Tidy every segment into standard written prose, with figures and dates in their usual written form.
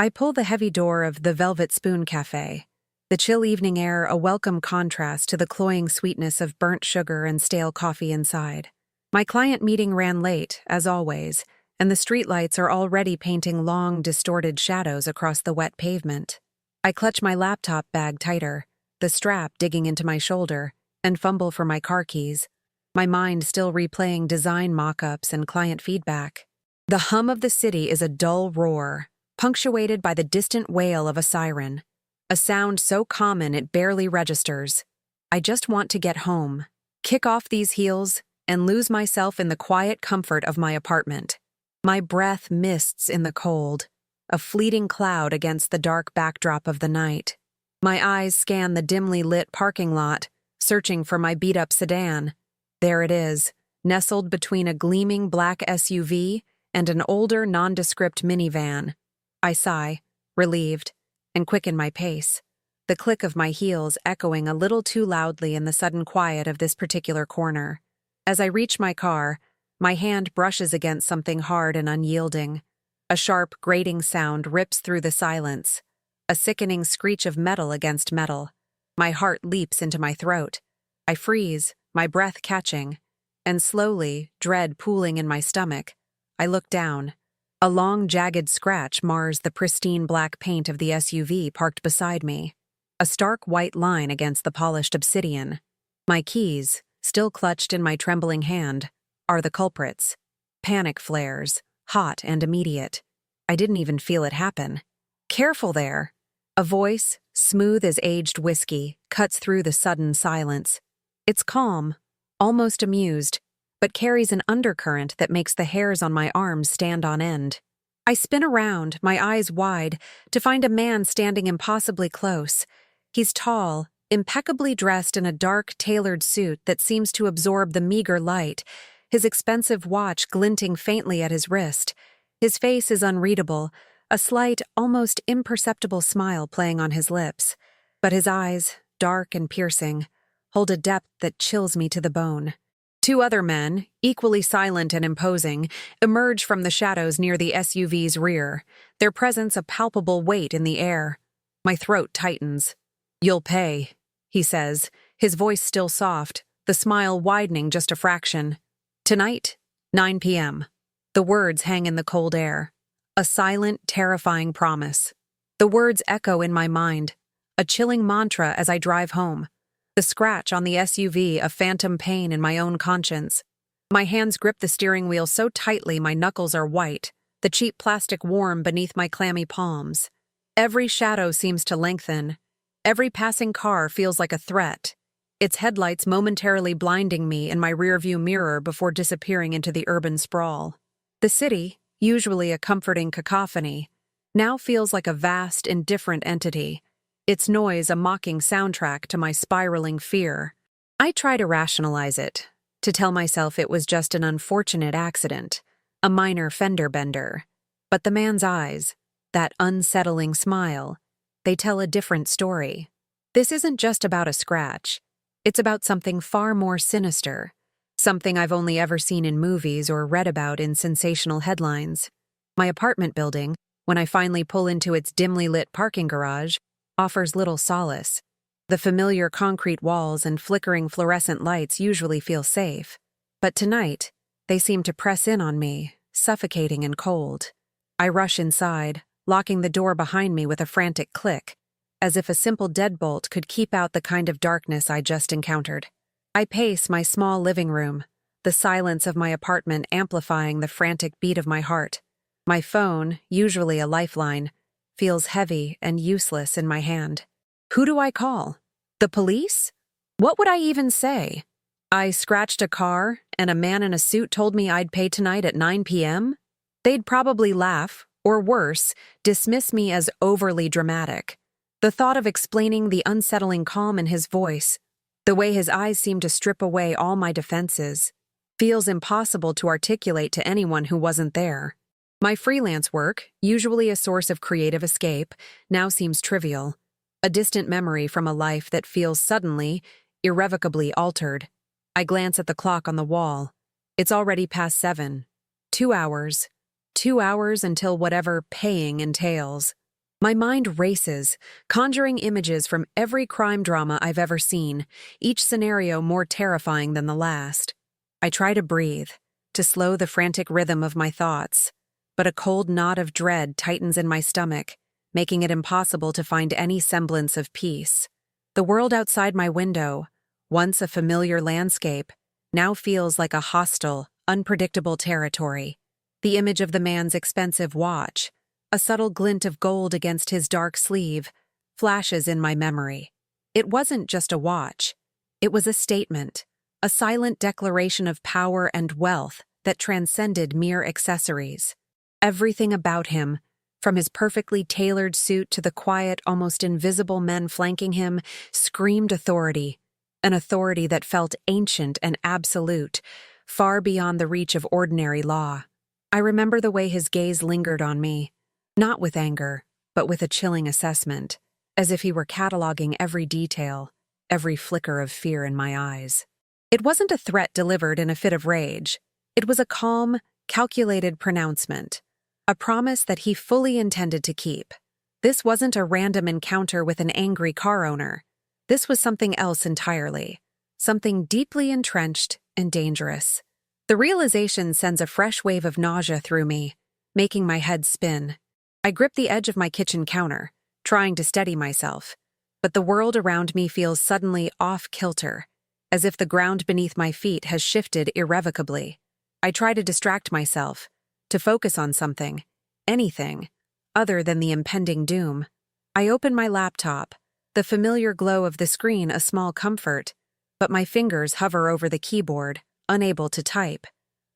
I pull the heavy door of the Velvet Spoon Cafe, the chill evening air a welcome contrast to the cloying sweetness of burnt sugar and stale coffee inside. My client meeting ran late, as always, and the streetlights are already painting long, distorted shadows across the wet pavement. I clutch my laptop bag tighter, the strap digging into my shoulder, and fumble for my car keys, my mind still replaying design mock-ups and client feedback. The hum of the city is a dull roar, punctuated by the distant wail of a siren, a sound so common it barely registers. I just want to get home, kick off these heels, and lose myself in the quiet comfort of my apartment. My breath mists in the cold, a fleeting cloud against the dark backdrop of the night. My eyes scan the dimly lit parking lot, searching for my beat-up sedan. There it is, nestled between a gleaming black SUV and an older, nondescript minivan. I sigh, relieved, and quicken my pace, the click of my heels echoing a little too loudly in the sudden quiet of this particular corner. As I reach my car, my hand brushes against something hard and unyielding. A sharp, grating sound rips through the silence, a sickening screech of metal against metal. My heart leaps into my throat. I freeze, my breath catching, and slowly, dread pooling in my stomach, I look down. A long, jagged scratch mars the pristine black paint of the SUV parked beside me, a stark white line against the polished obsidian. My keys, still clutched in my trembling hand, are the culprits. Panic flares, hot and immediate. I didn't even feel it happen. "Careful there!" A voice, smooth as aged whiskey, cuts through the sudden silence. It's calm, almost amused, but carries an undercurrent that makes the hairs on my arms stand on end. I spin around, my eyes wide, to find a man standing impossibly close. He's tall, impeccably dressed in a dark, tailored suit that seems to absorb the meager light, his expensive watch glinting faintly at his wrist. His face is unreadable, a slight, almost imperceptible smile playing on his lips. But his eyes, dark and piercing, hold a depth that chills me to the bone. Two other men, equally silent and imposing, emerge from the shadows near the SUV's rear, their presence a palpable weight in the air. My throat tightens. "You'll pay," he says, his voice still soft, the smile widening just a fraction. "Tonight, 9 p.m. The words hang in the cold air. A silent, terrifying promise. The words echo in my mind, a chilling mantra as I drive home. The scratch on the SUV a phantom pain in my own conscience. My hands grip the steering wheel so tightly my knuckles are white, the cheap plastic warm beneath my clammy palms. Every shadow seems to lengthen. Every passing car feels like a threat, its headlights momentarily blinding me in my rearview mirror before disappearing into the urban sprawl. The city, usually a comforting cacophony, now feels like a vast, indifferent entity, its noise a mocking soundtrack to my spiraling fear. I try to rationalize it, to tell myself it was just an unfortunate accident, a minor fender bender. But the man's eyes, that unsettling smile, they tell a different story. This isn't just about a scratch. It's about something far more sinister, something I've only ever seen in movies or read about in sensational headlines. My apartment building, when I finally pull into its dimly lit parking garage, offers little solace. The familiar concrete walls and flickering fluorescent lights usually feel safe. But tonight, they seem to press in on me, suffocating and cold. I rush inside, locking the door behind me with a frantic click, as if a simple deadbolt could keep out the kind of darkness I just encountered. I pace my small living room, the silence of my apartment amplifying the frantic beat of my heart. My phone, usually a lifeline, feels heavy and useless in my hand. Who do I call? The police? What would I even say? I scratched a car, and a man in a suit told me I'd pay tonight at 9 p.m.? They'd probably laugh, or worse, dismiss me as overly dramatic. The thought of explaining the unsettling calm in his voice, the way his eyes seemed to strip away all my defenses, feels impossible to articulate to anyone who wasn't there. My freelance work, usually a source of creative escape, now seems trivial, a distant memory from a life that feels suddenly, irrevocably altered. I glance at the clock on the wall. It's already past 7. 2 hours. 2 hours until whatever paying entails. My mind races, conjuring images from every crime drama I've ever seen, each scenario more terrifying than the last. I try to breathe, to slow the frantic rhythm of my thoughts, but a cold knot of dread tightens in my stomach, making it impossible to find any semblance of peace. The world outside my window, once a familiar landscape, now feels like a hostile, unpredictable territory. The image of the man's expensive watch, a subtle glint of gold against his dark sleeve, flashes in my memory. It wasn't just a watch. It was a statement, a silent declaration of power and wealth that transcended mere accessories. Everything about him, from his perfectly tailored suit to the quiet, almost invisible men flanking him, screamed authority, an authority that felt ancient and absolute, far beyond the reach of ordinary law. I remember the way his gaze lingered on me, not with anger, but with a chilling assessment, as if he were cataloging every detail, every flicker of fear in my eyes. It wasn't a threat delivered in a fit of rage. It was a calm, calculated pronouncement, a promise that he fully intended to keep. This wasn't a random encounter with an angry car owner. This was something else entirely, something deeply entrenched and dangerous. The realization sends a fresh wave of nausea through me, making my head spin. I grip the edge of my kitchen counter, trying to steady myself, but the world around me feels suddenly off-kilter, as if the ground beneath my feet has shifted irrevocably. I try to distract myself, to focus on something, anything, other than the impending doom. I open my laptop, the familiar glow of the screen a small comfort, but my fingers hover over the keyboard, unable to type.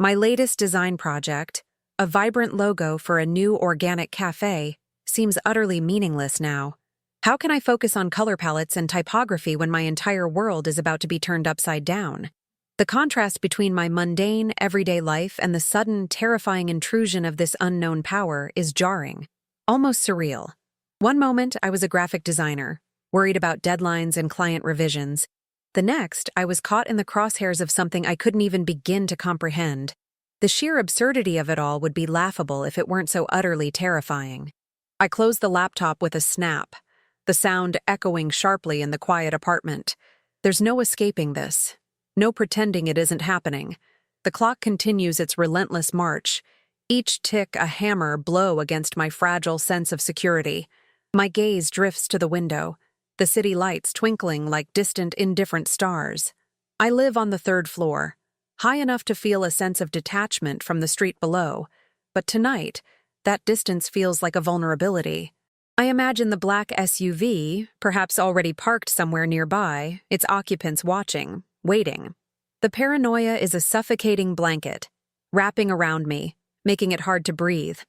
My latest design project, a vibrant logo for a new organic cafe, seems utterly meaningless now. How can I focus on color palettes and typography when my entire world is about to be turned upside down? The contrast between my mundane, everyday life and the sudden, terrifying intrusion of this unknown power is jarring, almost surreal. One moment, I was a graphic designer, worried about deadlines and client revisions. The next, I was caught in the crosshairs of something I couldn't even begin to comprehend. The sheer absurdity of it all would be laughable if it weren't so utterly terrifying. I closed the laptop with a snap, the sound echoing sharply in the quiet apartment. There's no escaping this. No pretending it isn't happening. The clock continues its relentless march, each tick a hammer blow against my fragile sense of security. My gaze drifts to the window, the city lights twinkling like distant, indifferent stars. I live on the third floor, high enough to feel a sense of detachment from the street below, but tonight, that distance feels like a vulnerability. I imagine the black SUV, perhaps already parked somewhere nearby, its occupants watching, waiting. The paranoia is a suffocating blanket, wrapping around me, making it hard to breathe.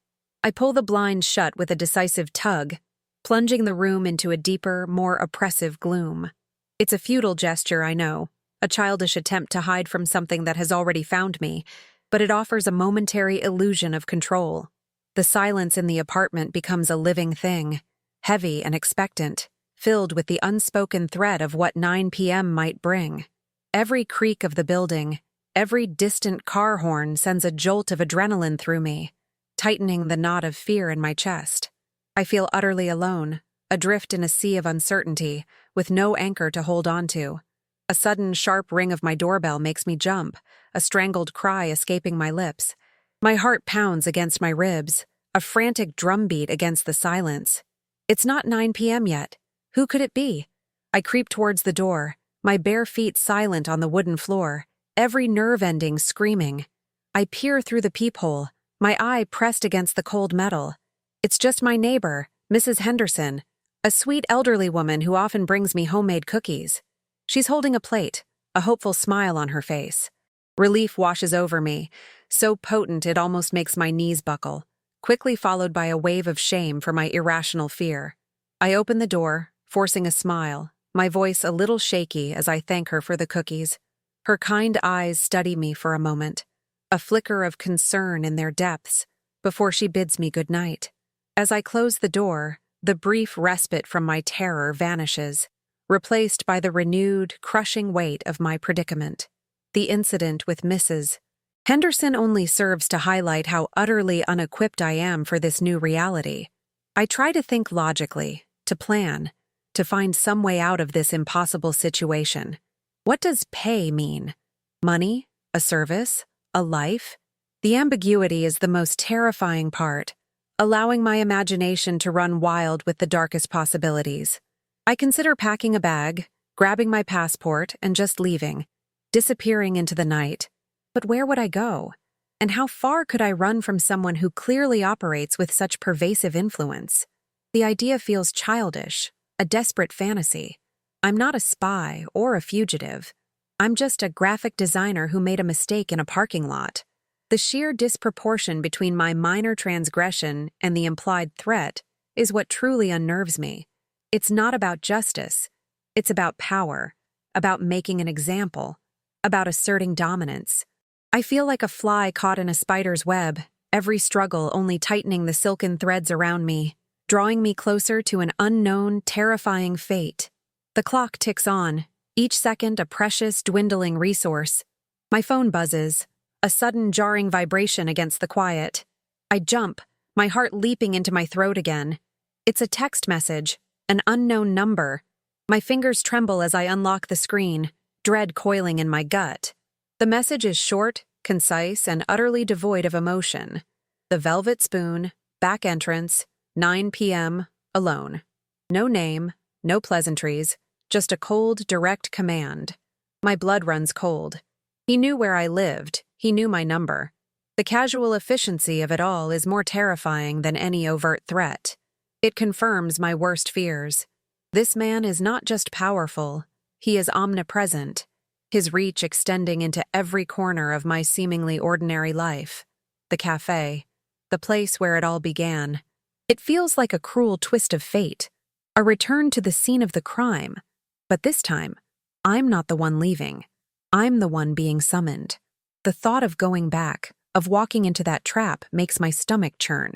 I pull the blinds shut with a decisive tug, plunging the room into a deeper, more oppressive gloom. It's a futile gesture, I know, a childish attempt to hide from something that has already found me, but it offers a momentary illusion of control. The silence in the apartment becomes a living thing, heavy and expectant, filled with the unspoken threat of what 9 p.m. might bring. Every creak of the building, every distant car horn sends a jolt of adrenaline through me, tightening the knot of fear in my chest. I feel utterly alone, adrift in a sea of uncertainty, with no anchor to hold on to. A sudden, sharp ring of my doorbell makes me jump, a strangled cry escaping my lips. My heart pounds against my ribs, a frantic drumbeat against the silence. It's not 9 p.m. yet. Who could it be? I creep towards the door, my bare feet silent on the wooden floor, every nerve ending screaming. I peer through the peephole, my eye pressed against the cold metal. It's just my neighbor, Mrs. Henderson, a sweet elderly woman who often brings me homemade cookies. She's holding a plate, a hopeful smile on her face. Relief washes over me, so potent it almost makes my knees buckle, quickly followed by a wave of shame for my irrational fear. I open the door, forcing a smile, my voice a little shaky as I thank her for the cookies. Her kind eyes study me for a moment, a flicker of concern in their depths, before she bids me good night. As I close the door, the brief respite from my terror vanishes, replaced by the renewed, crushing weight of my predicament. The incident with Mrs. Henderson only serves to highlight how utterly unequipped I am for this new reality. I try to think logically, to plan, to find some way out of this impossible situation. What does pay mean? Money? A service? A life? The ambiguity is the most terrifying part, allowing my imagination to run wild with the darkest possibilities. I consider packing a bag, grabbing my passport, and just leaving, disappearing into the night. But where would I go? And how far could I run from someone who clearly operates with such pervasive influence? The idea feels childish, a desperate fantasy. I'm not a spy or a fugitive. I'm just a graphic designer who made a mistake in a parking lot. The sheer disproportion between my minor transgression and the implied threat is what truly unnerves me. It's not about justice. It's about power, about making an example, about asserting dominance. I feel like a fly caught in a spider's web, every struggle only tightening the silken threads around me, drawing me closer to an unknown, terrifying fate. The clock ticks on, each second a precious, dwindling resource. My phone buzzes, a sudden jarring vibration against the quiet. I jump, my heart leaping into my throat again. It's a text message, an unknown number. My fingers tremble as I unlock the screen, dread coiling in my gut. The message is short, concise, and utterly devoid of emotion. The Velvet Spoon, back entrance, 9 p.m., alone. No name, no pleasantries, just a cold, direct command. My blood runs cold. He knew where I lived. He knew my number. The casual efficiency of it all is more terrifying than any overt threat. It confirms my worst fears. This man is not just powerful, he is omnipresent, his reach extending into every corner of my seemingly ordinary life. The cafe, the place where it all began. It feels like a cruel twist of fate, a return to the scene of the crime. But this time, I'm not the one leaving. I'm the one being summoned. The thought of going back, of walking into that trap, makes my stomach churn.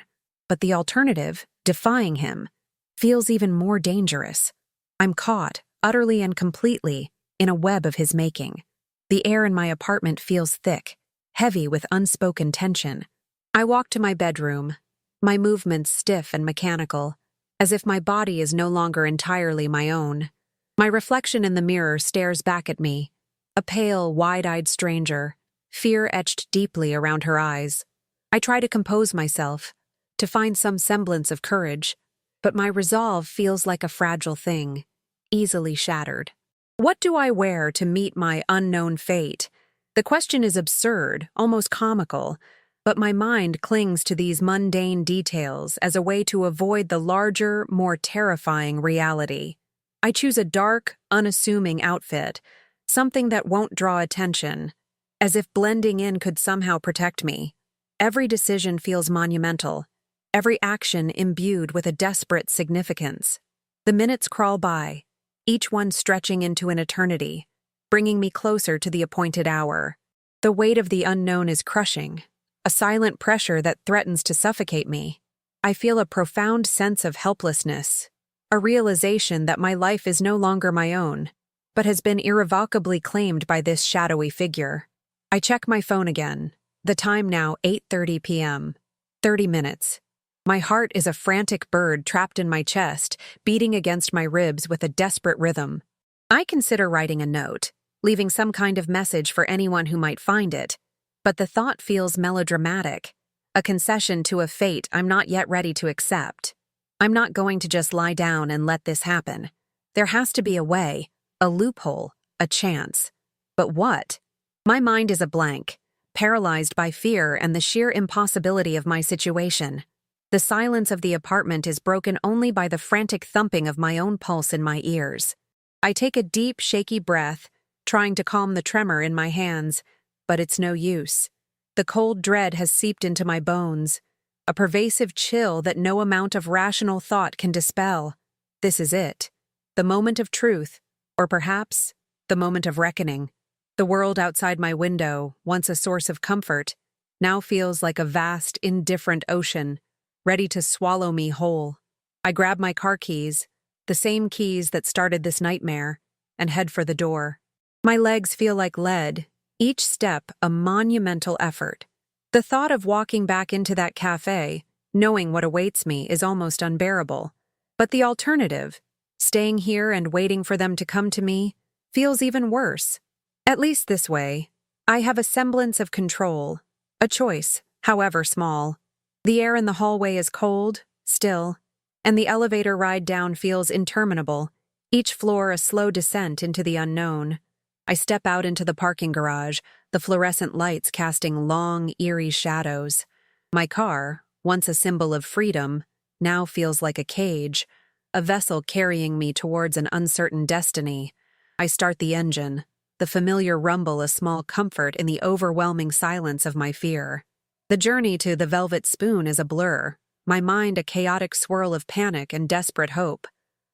But the alternative, defying him, feels even more dangerous. I'm caught, utterly and completely, in a web of his making. The air in my apartment feels thick, heavy with unspoken tension. I walk to my bedroom, my movements stiff and mechanical, as if my body is no longer entirely my own. My reflection in the mirror stares back at me, a pale, wide-eyed stranger, fear etched deeply around her eyes. I try to compose myself, to find some semblance of courage, but my resolve feels like a fragile thing, easily shattered. What do I wear to meet my unknown fate? The question is absurd, almost comical, but my mind clings to these mundane details as a way to avoid the larger, more terrifying reality. I choose a dark, unassuming outfit, something that won't draw attention, as if blending in could somehow protect me. Every decision feels monumental, every action imbued with a desperate significance. The minutes crawl by, each one stretching into an eternity, bringing me closer to the appointed hour. The weight of the unknown is crushing, a silent pressure that threatens to suffocate me. I feel a profound sense of helplessness, a realization that my life is no longer my own, but has been irrevocably claimed by this shadowy figure. I check my phone again, the time now 8:30 p.m. 30 minutes. My heart is a frantic bird trapped in my chest, beating against my ribs with a desperate rhythm. I consider writing a note, leaving some kind of message for anyone who might find it, but the thought feels melodramatic, a concession to a fate I'm not yet ready to accept. I'm not going to just lie down and let this happen. There has to be a way, a loophole, a chance. But what? My mind is a blank, paralyzed by fear and the sheer impossibility of my situation. The silence of the apartment is broken only by the frantic thumping of my own pulse in my ears. I take a deep, shaky breath, trying to calm the tremor in my hands, but it's no use. The cold dread has seeped into my bones, a pervasive chill that no amount of rational thought can dispel. This is it, the moment of truth, or perhaps the moment of reckoning. The world outside my window, once a source of comfort, now feels like a vast, indifferent ocean, ready to swallow me whole. I grab my car keys, the same keys that started this nightmare, and head for the door. My legs feel like lead, each step a monumental effort. The thought of walking back into that cafe, Knowing what awaits me is almost unbearable. But the alternative, staying here and waiting for them to come to me, feels even worse. At least this way, I have a semblance of control, a choice, however small. The air in the hallway is cold, still, and the elevator ride down feels interminable, each floor a slow descent into the unknown. I step out into the parking garage, the fluorescent lights casting long, eerie shadows. My car, once a symbol of freedom, now feels like a cage, a vessel carrying me towards an uncertain destiny. I start the engine, the familiar rumble a small comfort in the overwhelming silence of my fear. The journey to the Velvet Spoon is a blur, my mind a chaotic swirl of panic and desperate hope.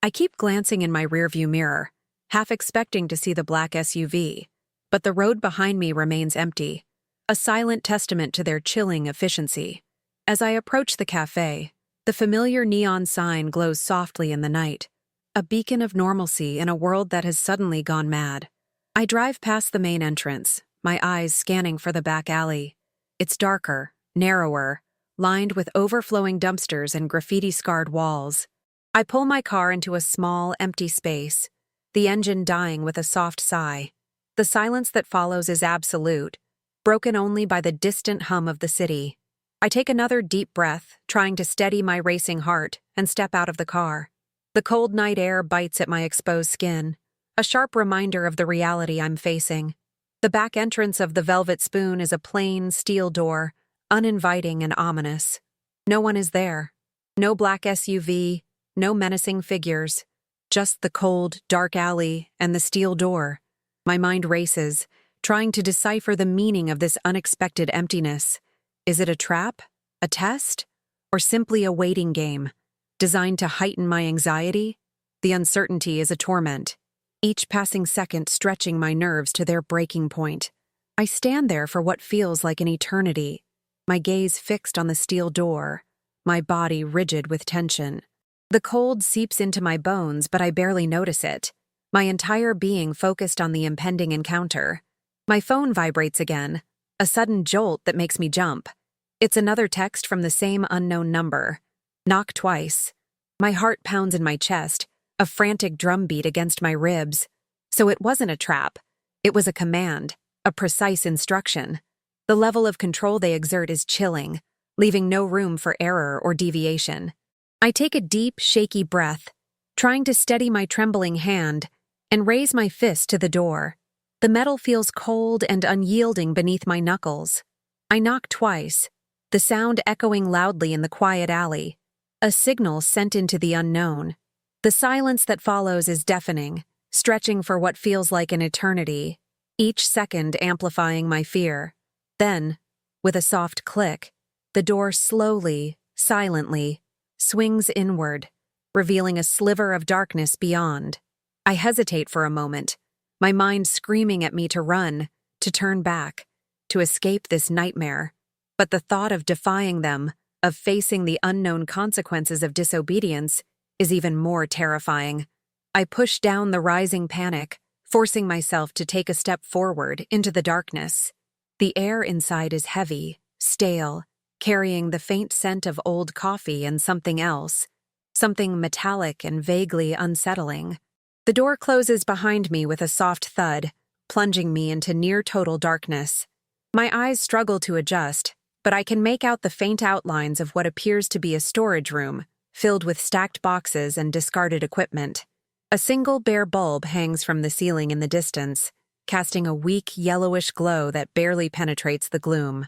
I keep glancing in my rearview mirror, half expecting to see the black SUV, but the road behind me remains empty, a silent testament to their chilling efficiency. As I approach the cafe, the familiar neon sign glows softly in the night, a beacon of normalcy in a world that has suddenly gone mad. I drive past the main entrance, my eyes scanning for the back alley. It's darker, narrower, lined with overflowing dumpsters and graffiti-scarred walls. I pull my car into a small, empty space, the engine dying with a soft sigh. The silence that follows is absolute, broken only by the distant hum of the city. I take another deep breath, trying to steady my racing heart, and step out of the car. The cold night air bites at my exposed skin, a sharp reminder of the reality I'm facing. The back entrance of the Velvet Spoon is a plain, steel door, uninviting and ominous. No one is there. No black SUV, no menacing figures. Just the cold, dark alley and the steel door. My mind races, trying to decipher the meaning of this unexpected emptiness. Is it a trap, a test, or simply a waiting game, designed to heighten my anxiety? The uncertainty is a torment, each passing second stretching my nerves to their breaking point. I stand there for what feels like an eternity, my gaze fixed on the steel door, my body rigid with tension. The cold seeps into my bones, but I barely notice it, my entire being focused on the impending encounter. My phone vibrates again, a sudden jolt that makes me jump. It's another text from the same unknown number. Knock twice. My heart pounds in my chest, a frantic drumbeat against my ribs. So it wasn't a trap. It was a command, a precise instruction. The level of control they exert is chilling, leaving no room for error or deviation. I take a deep, shaky breath, trying to steady my trembling hand, and raise my fist to the door. The metal feels cold and unyielding beneath my knuckles. I knock twice, the sound echoing loudly in the quiet alley, a signal sent into the unknown. The silence that follows is deafening, stretching for what feels like an eternity, each second amplifying my fear. Then, with a soft click, the door slowly, silently, swings inward, revealing a sliver of darkness beyond. I hesitate for a moment, my mind screaming at me to run, to turn back, to escape this nightmare. But the thought of defying them, of facing the unknown consequences of disobedience, is even more terrifying. I push down the rising panic, forcing myself to take a step forward into the darkness. The air inside is heavy, stale, carrying the faint scent of old coffee and something else, something metallic and vaguely unsettling. The door closes behind me with a soft thud, plunging me into near-total darkness. My eyes struggle to adjust, but I can make out the faint outlines of what appears to be a storage room, filled with stacked boxes and discarded equipment. A single bare bulb hangs from the ceiling in the distance, casting a weak yellowish glow that barely penetrates the gloom.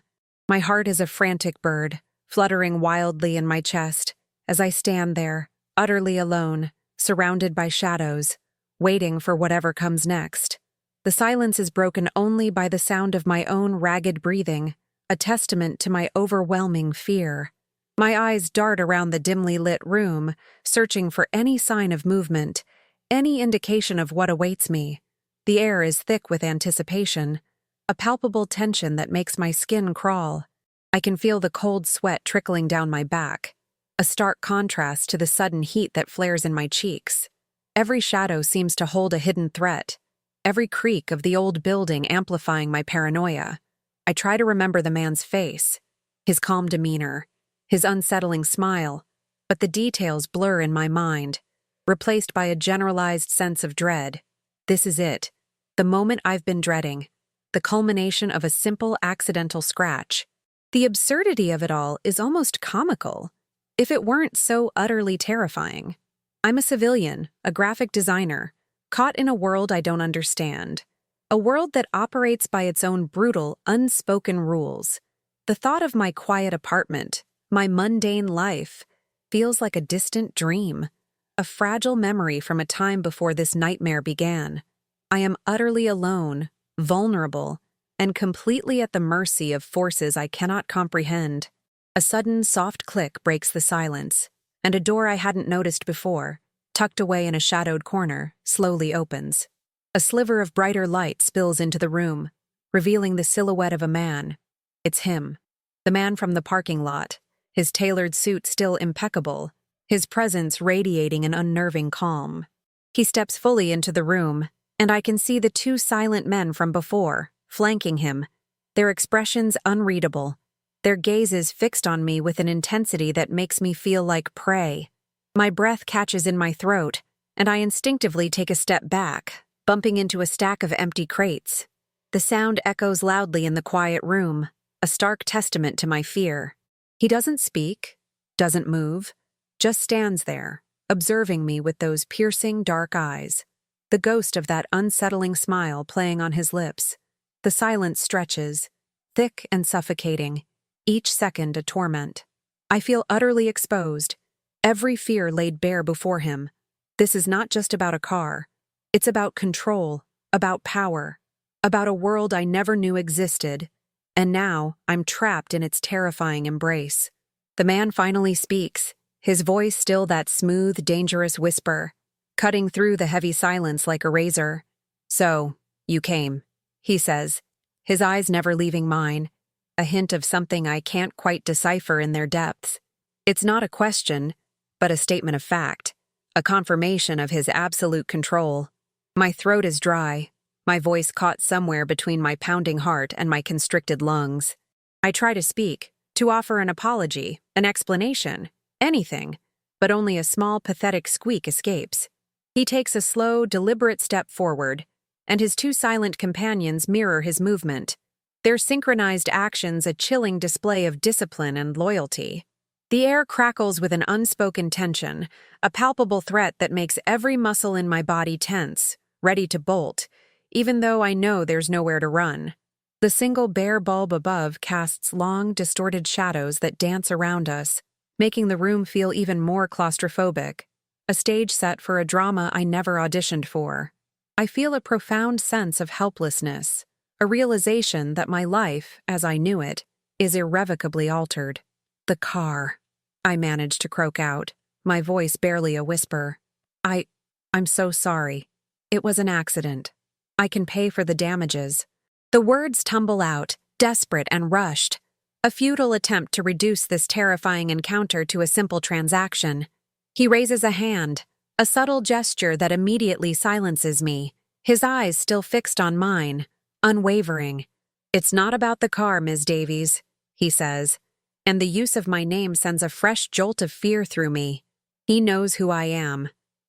My heart is a frantic bird, fluttering wildly in my chest, as I stand there, utterly alone, surrounded by shadows, waiting for whatever comes next. The silence is broken only by the sound of my own ragged breathing, a testament to my overwhelming fear. My eyes dart around the dimly lit room, searching for any sign of movement, any indication of what awaits me. The air is thick with anticipation, a palpable tension that makes my skin crawl. I can feel the cold sweat trickling down my back, a stark contrast to the sudden heat that flares in my cheeks. Every shadow seems to hold a hidden threat, every creak of the old building amplifying my paranoia. I try to remember the man's face, his calm demeanor, his unsettling smile, but the details blur in my mind, replaced by a generalized sense of dread. This is it, the moment I've been dreading, the culmination of a simple accidental scratch. The absurdity of it all is almost comical, if it weren't so utterly terrifying. I'm a civilian, a graphic designer, caught in a world I don't understand. A world that operates by its own brutal, unspoken rules. The thought of my quiet apartment, my mundane life, feels like a distant dream, a fragile memory from a time before this nightmare began. I am utterly alone, vulnerable, and completely at the mercy of forces I cannot comprehend. A sudden, soft click breaks the silence, and a door I hadn't noticed before, tucked away in a shadowed corner, slowly opens. A sliver of brighter light spills into the room, revealing the silhouette of a man. It's him, the man from the parking lot, his tailored suit still impeccable, his presence radiating an unnerving calm. He steps fully into the room, and I can see the two silent men from before, flanking him, their expressions unreadable, their gazes fixed on me with an intensity that makes me feel like prey. My breath catches in my throat, and I instinctively take a step back, bumping into a stack of empty crates. The sound echoes loudly in the quiet room, a stark testament to my fear. He doesn't speak, doesn't move, just stands there, observing me with those piercing dark eyes, the ghost of that unsettling smile playing on his lips. The silence stretches, thick and suffocating, each second a torment. I feel utterly exposed, every fear laid bare before him. This is not just about a car. It's about control, about power, about a world I never knew existed, and now I'm trapped in its terrifying embrace. The man finally speaks, his voice still that smooth, dangerous whisper, cutting through the heavy silence like a razor. "So, you came," he says, his eyes never leaving mine, a hint of something I can't quite decipher in their depths. It's not a question, but a statement of fact, a confirmation of his absolute control. My throat is dry, my voice caught somewhere between my pounding heart and my constricted lungs. I try to speak, to offer an apology, an explanation, anything, but only a small, pathetic squeak escapes. He takes a slow, deliberate step forward, and his two silent companions mirror his movement, their synchronized actions a chilling display of discipline and loyalty. The air crackles with an unspoken tension, a palpable threat that makes every muscle in my body tense, ready to bolt, even though I know there's nowhere to run. The single bare bulb above casts long, distorted shadows that dance around us, making the room feel even more claustrophobic, a stage set for a drama I never auditioned for. I feel a profound sense of helplessness, a realization that my life, as I knew it, is irrevocably altered. "The car," I managed to croak out, my voice barely a whisper. I'm so sorry. It was an accident. I can pay for the damages." The words tumble out, desperate and rushed, a futile attempt to reduce this terrifying encounter to a simple transaction. He raises a hand, a subtle gesture that immediately silences me, his eyes still fixed on mine, unwavering. "It's not about the car, Ms. Davies," he says, and the use of my name sends a fresh jolt of fear through me. He knows who I am.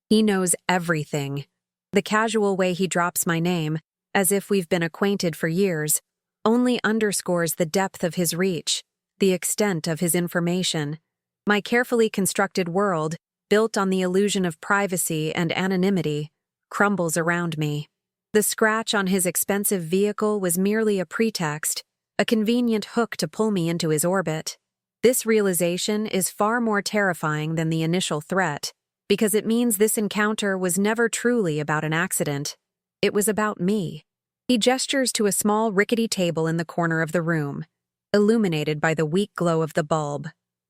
He knows everything. The casual way he drops my name, as if we've been acquainted for years, only underscores the depth of his reach, the extent of his information. My carefully constructed world, built on the illusion of privacy and anonymity, crumbles around me. The scratch on his expensive vehicle was merely a pretext, a convenient hook to pull me into his orbit. This realization is far more terrifying than the initial threat, because it means this encounter was never truly about an accident. It was about me. He gestures to a small rickety table in the corner of the room, illuminated by the weak glow of the bulb.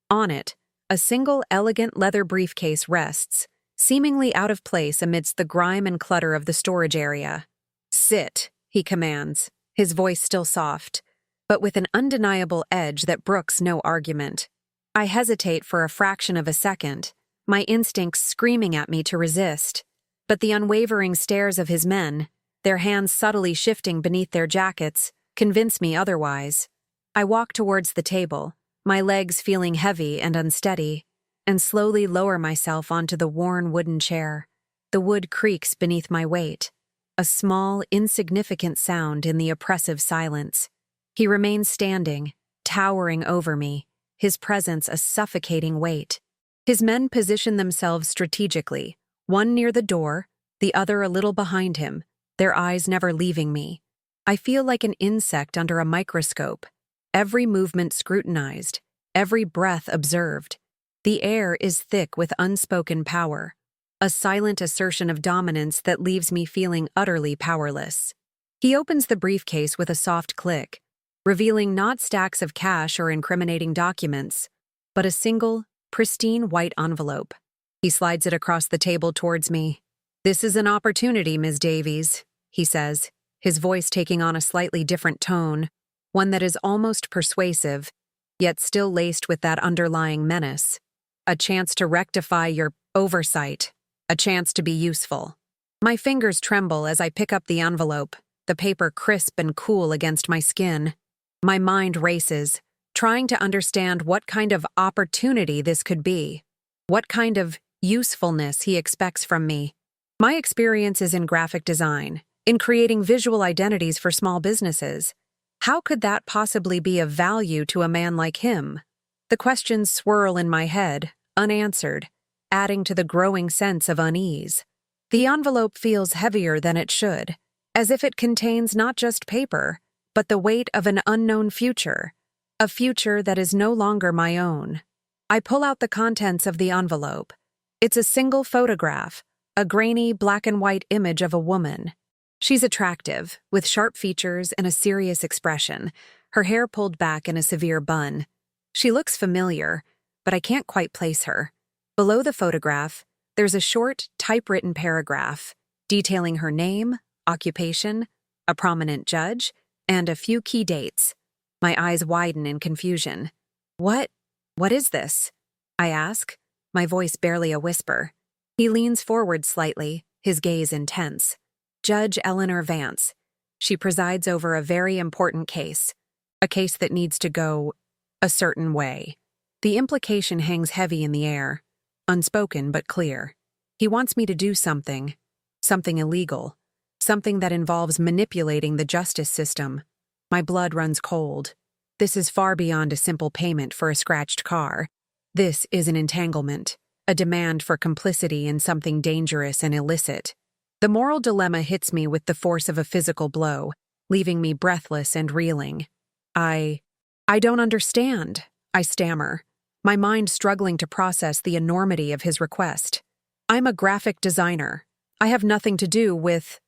On it, a single elegant leather briefcase rests, seemingly out of place amidst the grime and clutter of the storage area. "Sit," he commands, his voice still soft, but with an undeniable edge that brooks no argument. I hesitate for a fraction of a second, my instincts screaming at me to resist, but the unwavering stares of his men, their hands subtly shifting beneath their jackets, convince me otherwise. I walk towards the table, my legs feeling heavy and unsteady, and slowly lower myself onto the worn wooden chair. The wood creaks beneath my weight, a small, insignificant sound in the oppressive silence. He remains standing, towering over me, his presence a suffocating weight. His men position themselves strategically, one near the door, the other a little behind him, their eyes never leaving me. I feel like an insect under a microscope, every movement scrutinized, every breath observed. The air is thick with unspoken power, a silent assertion of dominance that leaves me feeling utterly powerless. He opens the briefcase with a soft click, revealing not stacks of cash or incriminating documents, but a single, pristine white envelope. He slides it across the table towards me. "This is an opportunity, Ms. Davies," he says, his voice taking on a slightly different tone, one that is almost persuasive, yet still laced with that underlying menace. "A chance to rectify your oversight, a chance to be useful." My fingers tremble as I pick up the envelope, the paper crisp and cool against my skin. My mind races, trying to understand what kind of opportunity this could be, what kind of usefulness he expects from me. My experience is in graphic design, in creating visual identities for small businesses. How could that possibly be of value to a man like him? The questions swirl in my head, unanswered, adding to the growing sense of unease. The envelope feels heavier than it should, as if it contains not just paper, but the weight of an unknown future, a future that is no longer my own. I pull out the contents of the envelope. It's a single photograph, a grainy black and white image of a woman. She's attractive, with sharp features and a serious expression, her hair pulled back in a severe bun. She looks familiar, but I can't quite place her. Below the photograph, there's a short, typewritten paragraph detailing her name, occupation, a prominent judge, and a few key dates. My eyes widen in confusion. What is this?" I ask, my voice barely a whisper. He leans forward slightly, his gaze intense. "Judge Eleanor Vance. She presides over a very important case, a case that needs to go a certain way." The implication hangs heavy in the air, unspoken but clear. He wants me to do something illegal, something that involves manipulating the justice system. My blood runs cold. This is far beyond a simple payment for a scratched car. This is an entanglement, a demand for complicity in something dangerous and illicit. The moral dilemma hits me with the force of a physical blow, leaving me breathless and reeling. I don't understand," I stammer, my mind struggling to process the enormity of his request. "I'm a graphic designer. I have nothing to do with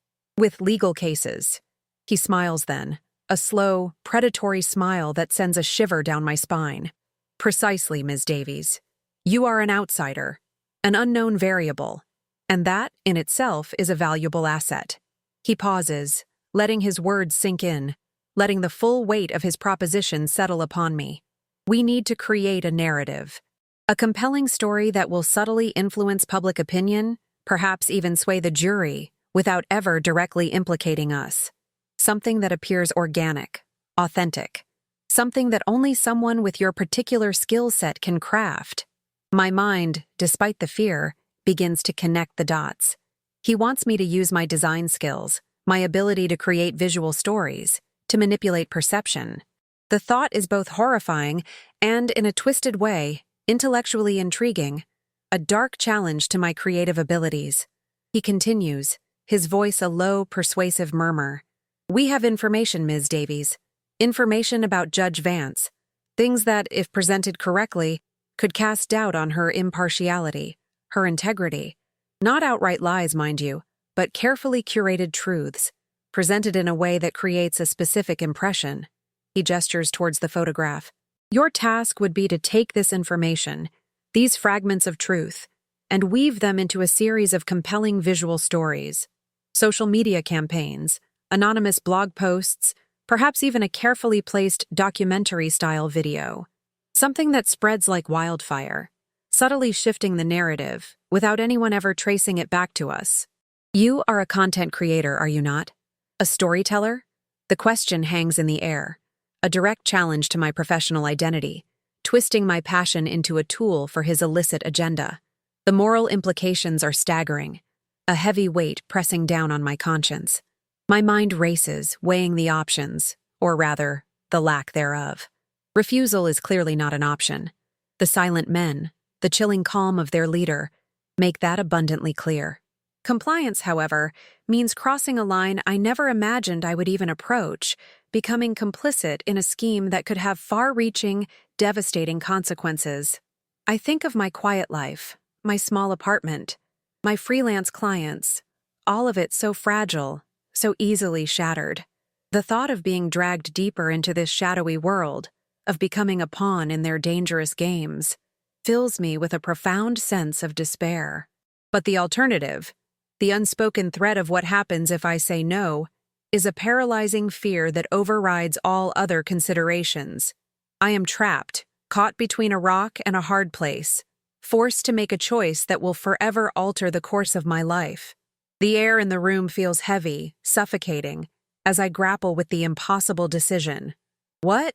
legal cases." He smiles then, a slow, predatory smile that sends a shiver down my spine. "Precisely, Ms. Davies. You are an outsider, an unknown variable, and that, in itself, is a valuable asset." He pauses, letting his words sink in, letting the full weight of his proposition settle upon me. "We need to create a narrative, a compelling story that will subtly influence public opinion, perhaps even sway the jury, without ever directly implicating us. Something that appears organic, authentic. Something that only someone with your particular skill set can craft." My mind, despite the fear, begins to connect the dots. He wants me to use my design skills, my ability to create visual stories, to manipulate perception. The thought is both horrifying and, in a twisted way, intellectually intriguing, a dark challenge to my creative abilities. He continues, his voice a low, persuasive murmur. "We have information, Ms. Davies. Information about Judge Vance. Things that, if presented correctly, could cast doubt on her impartiality, her integrity. Not outright lies, mind you, but carefully curated truths, presented in a way that creates a specific impression." He gestures towards the photograph. "Your task would be to take this information, these fragments of truth, and weave them into a series of compelling visual stories. Social media campaigns, anonymous blog posts, perhaps even a carefully placed documentary-style video. Something that spreads like wildfire, subtly shifting the narrative without anyone ever tracing it back to us. You are a content creator, are you not? A storyteller?" The question hangs in the air, a direct challenge to my professional identity, twisting my passion into a tool for his illicit agenda. The moral implications are staggering, a heavy weight pressing down on my conscience. My mind races, weighing the options, or rather, the lack thereof. Refusal is clearly not an option. The silent men, the chilling calm of their leader, make that abundantly clear. Compliance, however, means crossing a line I never imagined I would even approach, becoming complicit in a scheme that could have far-reaching, devastating consequences. I think of my quiet life, my small apartment, my freelance clients, all of it so fragile, so easily shattered. The thought of being dragged deeper into this shadowy world, of becoming a pawn in their dangerous games, fills me with a profound sense of despair. But the alternative, the unspoken threat of what happens if I say no, is a paralyzing fear that overrides all other considerations. I am trapped, caught between a rock and a hard place, forced to make a choice that will forever alter the course of my life. The air in the room feels heavy, suffocating, as I grapple with the impossible decision. What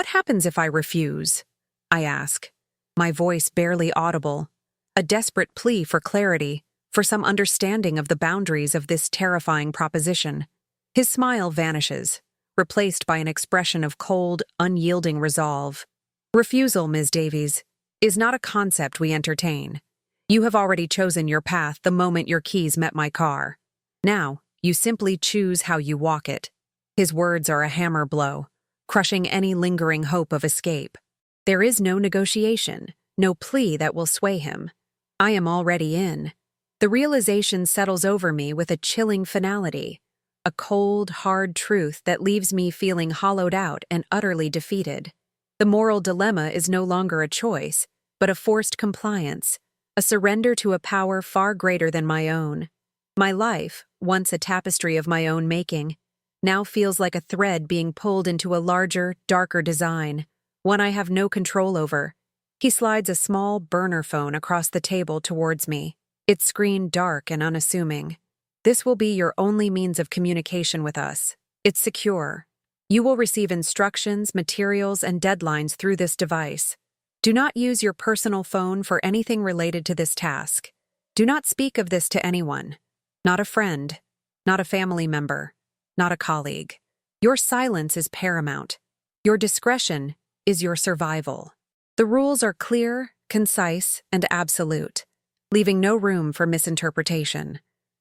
happens if I refuse? I ask, my voice barely audible, a desperate plea for clarity, for some understanding of the boundaries of this terrifying proposition. His smile vanishes, replaced by an expression of cold, unyielding resolve. Refusal, Ms. Davies, is not a concept we entertain. You have already chosen your path the moment your keys met my car. Now, you simply choose how you walk it. His words are a hammer blow, crushing any lingering hope of escape. There is no negotiation, no plea that will sway him. I am already in. The realization settles over me with a chilling finality, a cold, hard truth that leaves me feeling hollowed out and utterly defeated. The moral dilemma is no longer a choice, but a forced compliance, a surrender to a power far greater than my own. My life, once a tapestry of my own making, now feels like a thread being pulled into a larger, darker design, one I have no control over. He slides a small burner phone across the table towards me, its screen dark and unassuming. This will be your only means of communication with us. It's secure. You will receive instructions, materials, and deadlines through this device. Do not use your personal phone for anything related to this task. Do not speak of this to anyone. Not a friend, not a family member, not a colleague. Your silence is paramount. Your discretion is your survival. The rules are clear, concise, and absolute, leaving no room for misinterpretation.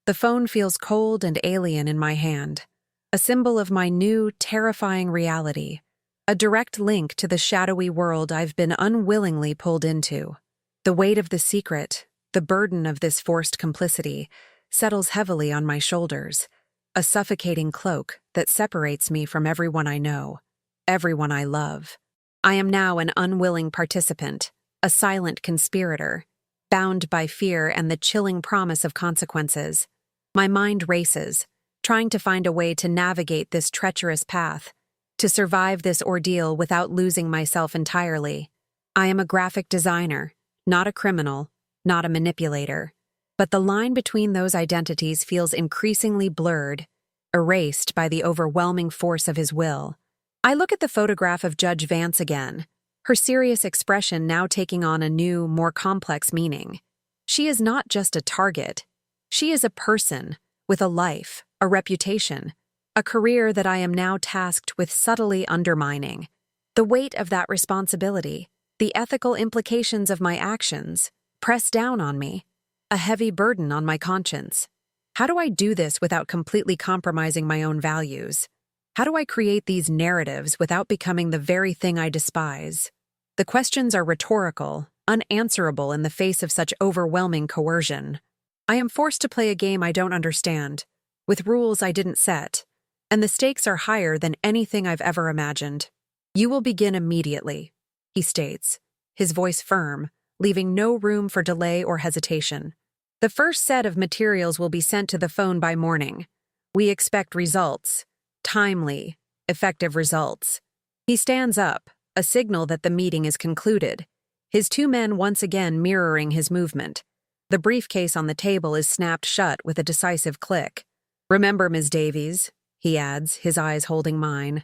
The phone feels cold and alien in my hand, a symbol of my new, terrifying reality, a direct link to the shadowy world I've been unwillingly pulled into. The weight of the secret, the burden of this forced complicity, settles heavily on my shoulders, a suffocating cloak that separates me from everyone I know, everyone I love. I am now an unwilling participant, a silent conspirator, bound by fear and the chilling promise of consequences. My mind races, trying to find a way to navigate this treacherous path, to survive this ordeal without losing myself entirely. I am a graphic designer, not a criminal, not a manipulator. But the line between those identities feels increasingly blurred, erased by the overwhelming force of his will. I look at the photograph of Judge Vance again, her serious expression now taking on a new, more complex meaning. She is not just a target. She is a person, with a life, a reputation, a career that I am now tasked with subtly undermining. The weight of that responsibility, the ethical implications of my actions, press down on me, a heavy burden on my conscience. How do I do this without completely compromising my own values? How do I create these narratives without becoming the very thing I despise? The questions are rhetorical, unanswerable in the face of such overwhelming coercion. I am forced to play a game I don't understand, with rules I didn't set, and the stakes are higher than anything I've ever imagined. You will begin immediately, he states, his voice firm, leaving no room for delay or hesitation. The first set of materials will be sent to the phone by morning. We expect results. Timely, effective results. He stands up, a signal that the meeting is concluded, his two men once again mirroring his movement. The briefcase on the table is snapped shut with a decisive click. Remember, Ms. Davies, he adds, his eyes holding mine.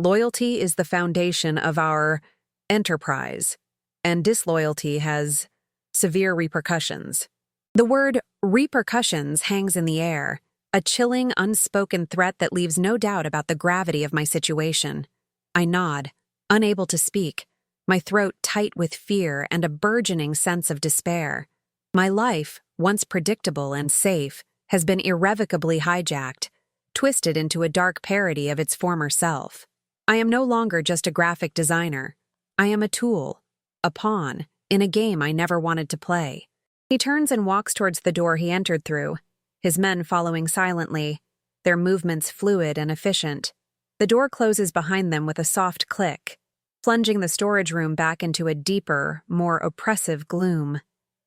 Loyalty is the foundation of our... enterprise, and disloyalty has severe repercussions. The word repercussions hangs in the air, a chilling, unspoken threat that leaves no doubt about the gravity of my situation. I nod, unable to speak, my throat tight with fear and a burgeoning sense of despair. My life, once predictable and safe, has been irrevocably hijacked, twisted into a dark parody of its former self. I am no longer just a graphic designer. I am a tool, a pawn, in a game I never wanted to play. He turns and walks towards the door he entered through, his men following silently, their movements fluid and efficient. The door closes behind them with a soft click, plunging the storage room back into a deeper, more oppressive gloom.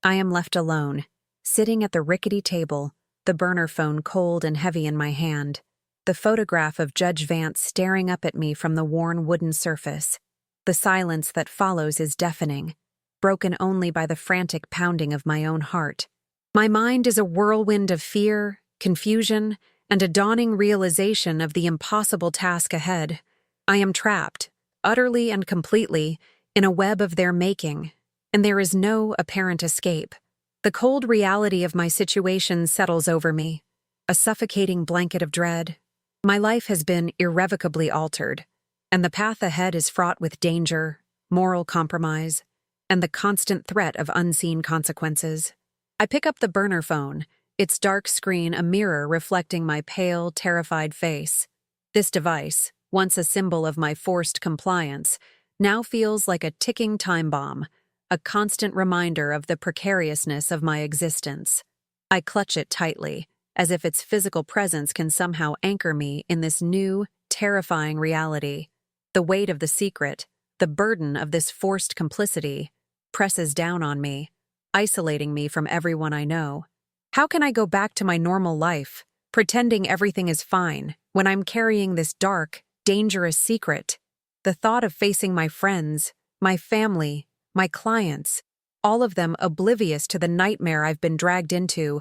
I am left alone, sitting at the rickety table, the burner phone cold and heavy in my hand, the photograph of Judge Vance staring up at me from the worn wooden surface. The silence that follows is deafening, broken only by the frantic pounding of my own heart. My mind is a whirlwind of fear, confusion, and a dawning realization of the impossible task ahead. I am trapped, utterly and completely, in a web of their making, and there is no apparent escape. The cold reality of my situation settles over me, a suffocating blanket of dread. My life has been irrevocably altered, and the path ahead is fraught with danger, moral compromise, and the constant threat of unseen consequences. I pick up the burner phone, its dark screen a mirror reflecting my pale, terrified face. This device, once a symbol of my forced compliance, now feels like a ticking time bomb, a constant reminder of the precariousness of my existence. I clutch it tightly, as if its physical presence can somehow anchor me in this new, terrifying reality. The weight of the secret, the burden of this forced complicity, presses down on me, isolating me from everyone I know. How can I go back to my normal life, pretending everything is fine, when I'm carrying this dark, dangerous secret? The thought of facing my friends, my family, my clients, all of them oblivious to the nightmare I've been dragged into,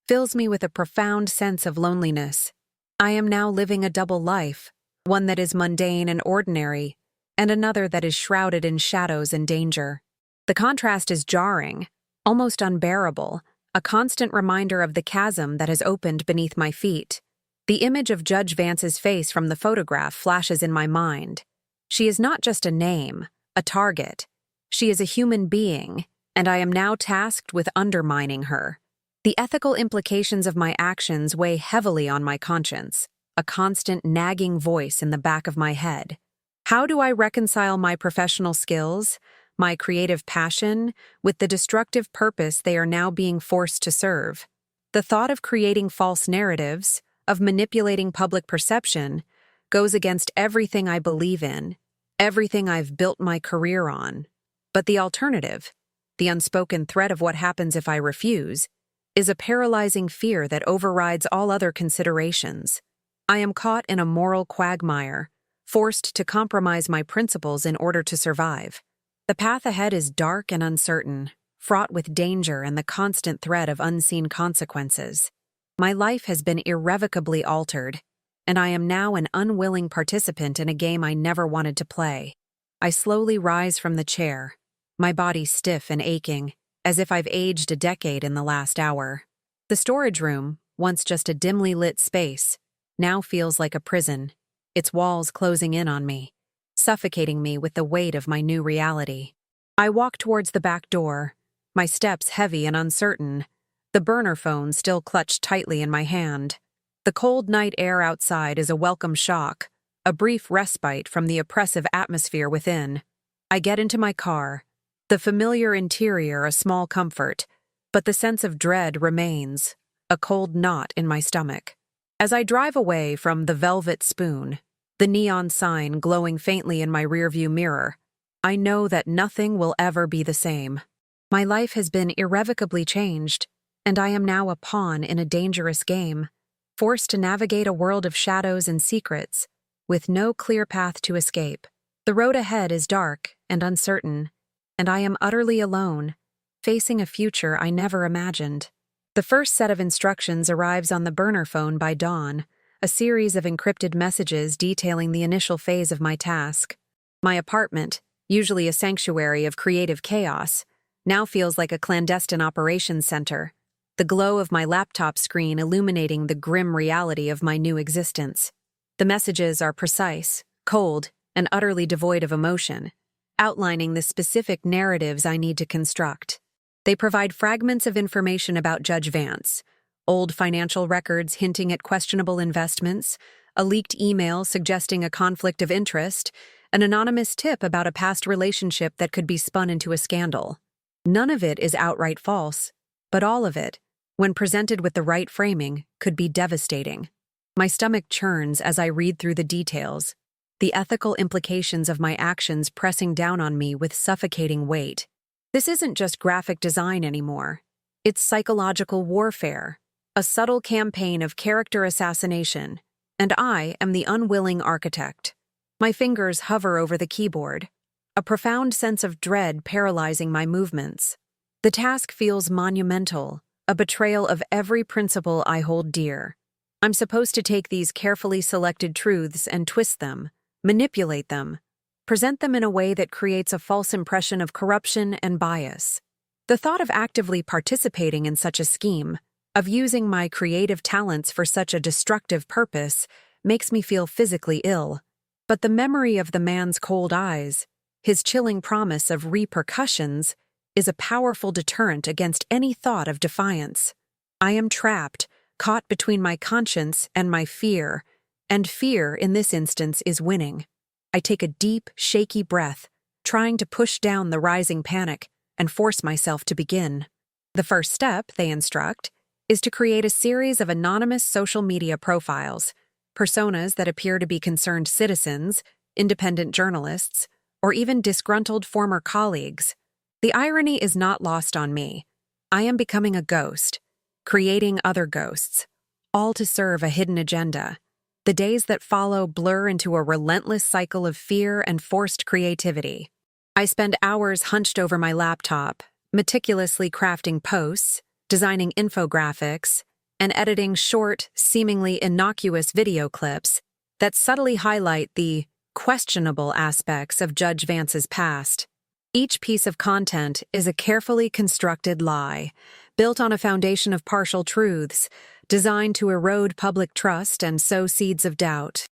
fills me with a profound sense of loneliness. I am now living a double life, one that is mundane and ordinary, and another that is shrouded in shadows and danger. The contrast is jarring, almost unbearable, a constant reminder of the chasm that has opened beneath my feet. The image of Judge Vance's face from the photograph flashes in my mind. She is not just a name, a target. She is a human being, and I am now tasked with undermining her. The ethical implications of my actions weigh heavily on my conscience, a constant nagging voice in the back of my head. How do I reconcile my professional skills, my creative passion, with the destructive purpose they are now being forced to serve? The thought of creating false narratives, of manipulating public perception, goes against everything I believe in, everything I've built my career on. But the alternative, the unspoken threat of what happens if I refuse, is a paralyzing fear that overrides all other considerations. I am caught in a moral quagmire, forced to compromise my principles in order to survive. The path ahead is dark and uncertain, fraught with danger and the constant threat of unseen consequences. My life has been irrevocably altered, and I am now an unwilling participant in a game I never wanted to play. I slowly rise from the chair, my body stiff and aching, as if I've aged a decade in the last hour. The storage room, once just a dimly lit space, now feels like a prison, its walls closing in on me, suffocating me with the weight of my new reality. I walk towards the back door, my steps heavy and uncertain, the burner phone still clutched tightly in my hand. The cold night air outside is a welcome shock, a brief respite from the oppressive atmosphere within. I get into my car, the familiar interior a small comfort, but the sense of dread remains, a cold knot in my stomach. As I drive away from the Velvet Spoon, the neon sign glowing faintly in my rearview mirror, I know that nothing will ever be the same. My life has been irrevocably changed, and I am now a pawn in a dangerous game, forced to navigate a world of shadows and secrets, with no clear path to escape. The road ahead is dark and uncertain, and I am utterly alone, facing a future I never imagined. The first set of instructions arrives on the burner phone by dawn, a series of encrypted messages detailing the initial phase of my task. My apartment, usually a sanctuary of creative chaos, now feels like a clandestine operations center, the glow of my laptop screen illuminating the grim reality of my new existence. The messages are precise, cold, and utterly devoid of emotion, outlining the specific narratives I need to construct. They provide fragments of information about Judge Vance, old financial records hinting at questionable investments, a leaked email suggesting a conflict of interest, an anonymous tip about a past relationship that could be spun into a scandal. None of it is outright false, but all of it, when presented with the right framing, could be devastating. My stomach churns as I read through the details, the ethical implications of my actions pressing down on me with suffocating weight. This isn't just graphic design anymore. It's psychological warfare, a subtle campaign of character assassination, and I am the unwilling architect. My fingers hover over the keyboard, a profound sense of dread paralyzing my movements. The task feels monumental, a betrayal of every principle I hold dear. I'm supposed to take these carefully selected truths and twist them, manipulate them, present them in a way that creates a false impression of corruption and bias. The thought of actively participating in such a scheme, of using my creative talents for such a destructive purpose, makes me feel physically ill. But the memory of the man's cold eyes, his chilling promise of repercussions, is a powerful deterrent against any thought of defiance. I am trapped, caught between my conscience and my fear, and fear in this instance is winning. I take a deep, shaky breath, trying to push down the rising panic and force myself to begin. The first step, they instruct, is to create a series of anonymous social media profiles, personas that appear to be concerned citizens, independent journalists, or even disgruntled former colleagues. The irony is not lost on me. I am becoming a ghost, creating other ghosts, all to serve a hidden agenda. The days that follow blur into a relentless cycle of fear and forced creativity. I spend hours hunched over my laptop, meticulously crafting posts, designing infographics, and editing short, seemingly innocuous video clips that subtly highlight the questionable aspects of Judge Vance's past. Each piece of content is a carefully constructed lie, built on a foundation of partial truths, designed to erode public trust and sow seeds of doubt.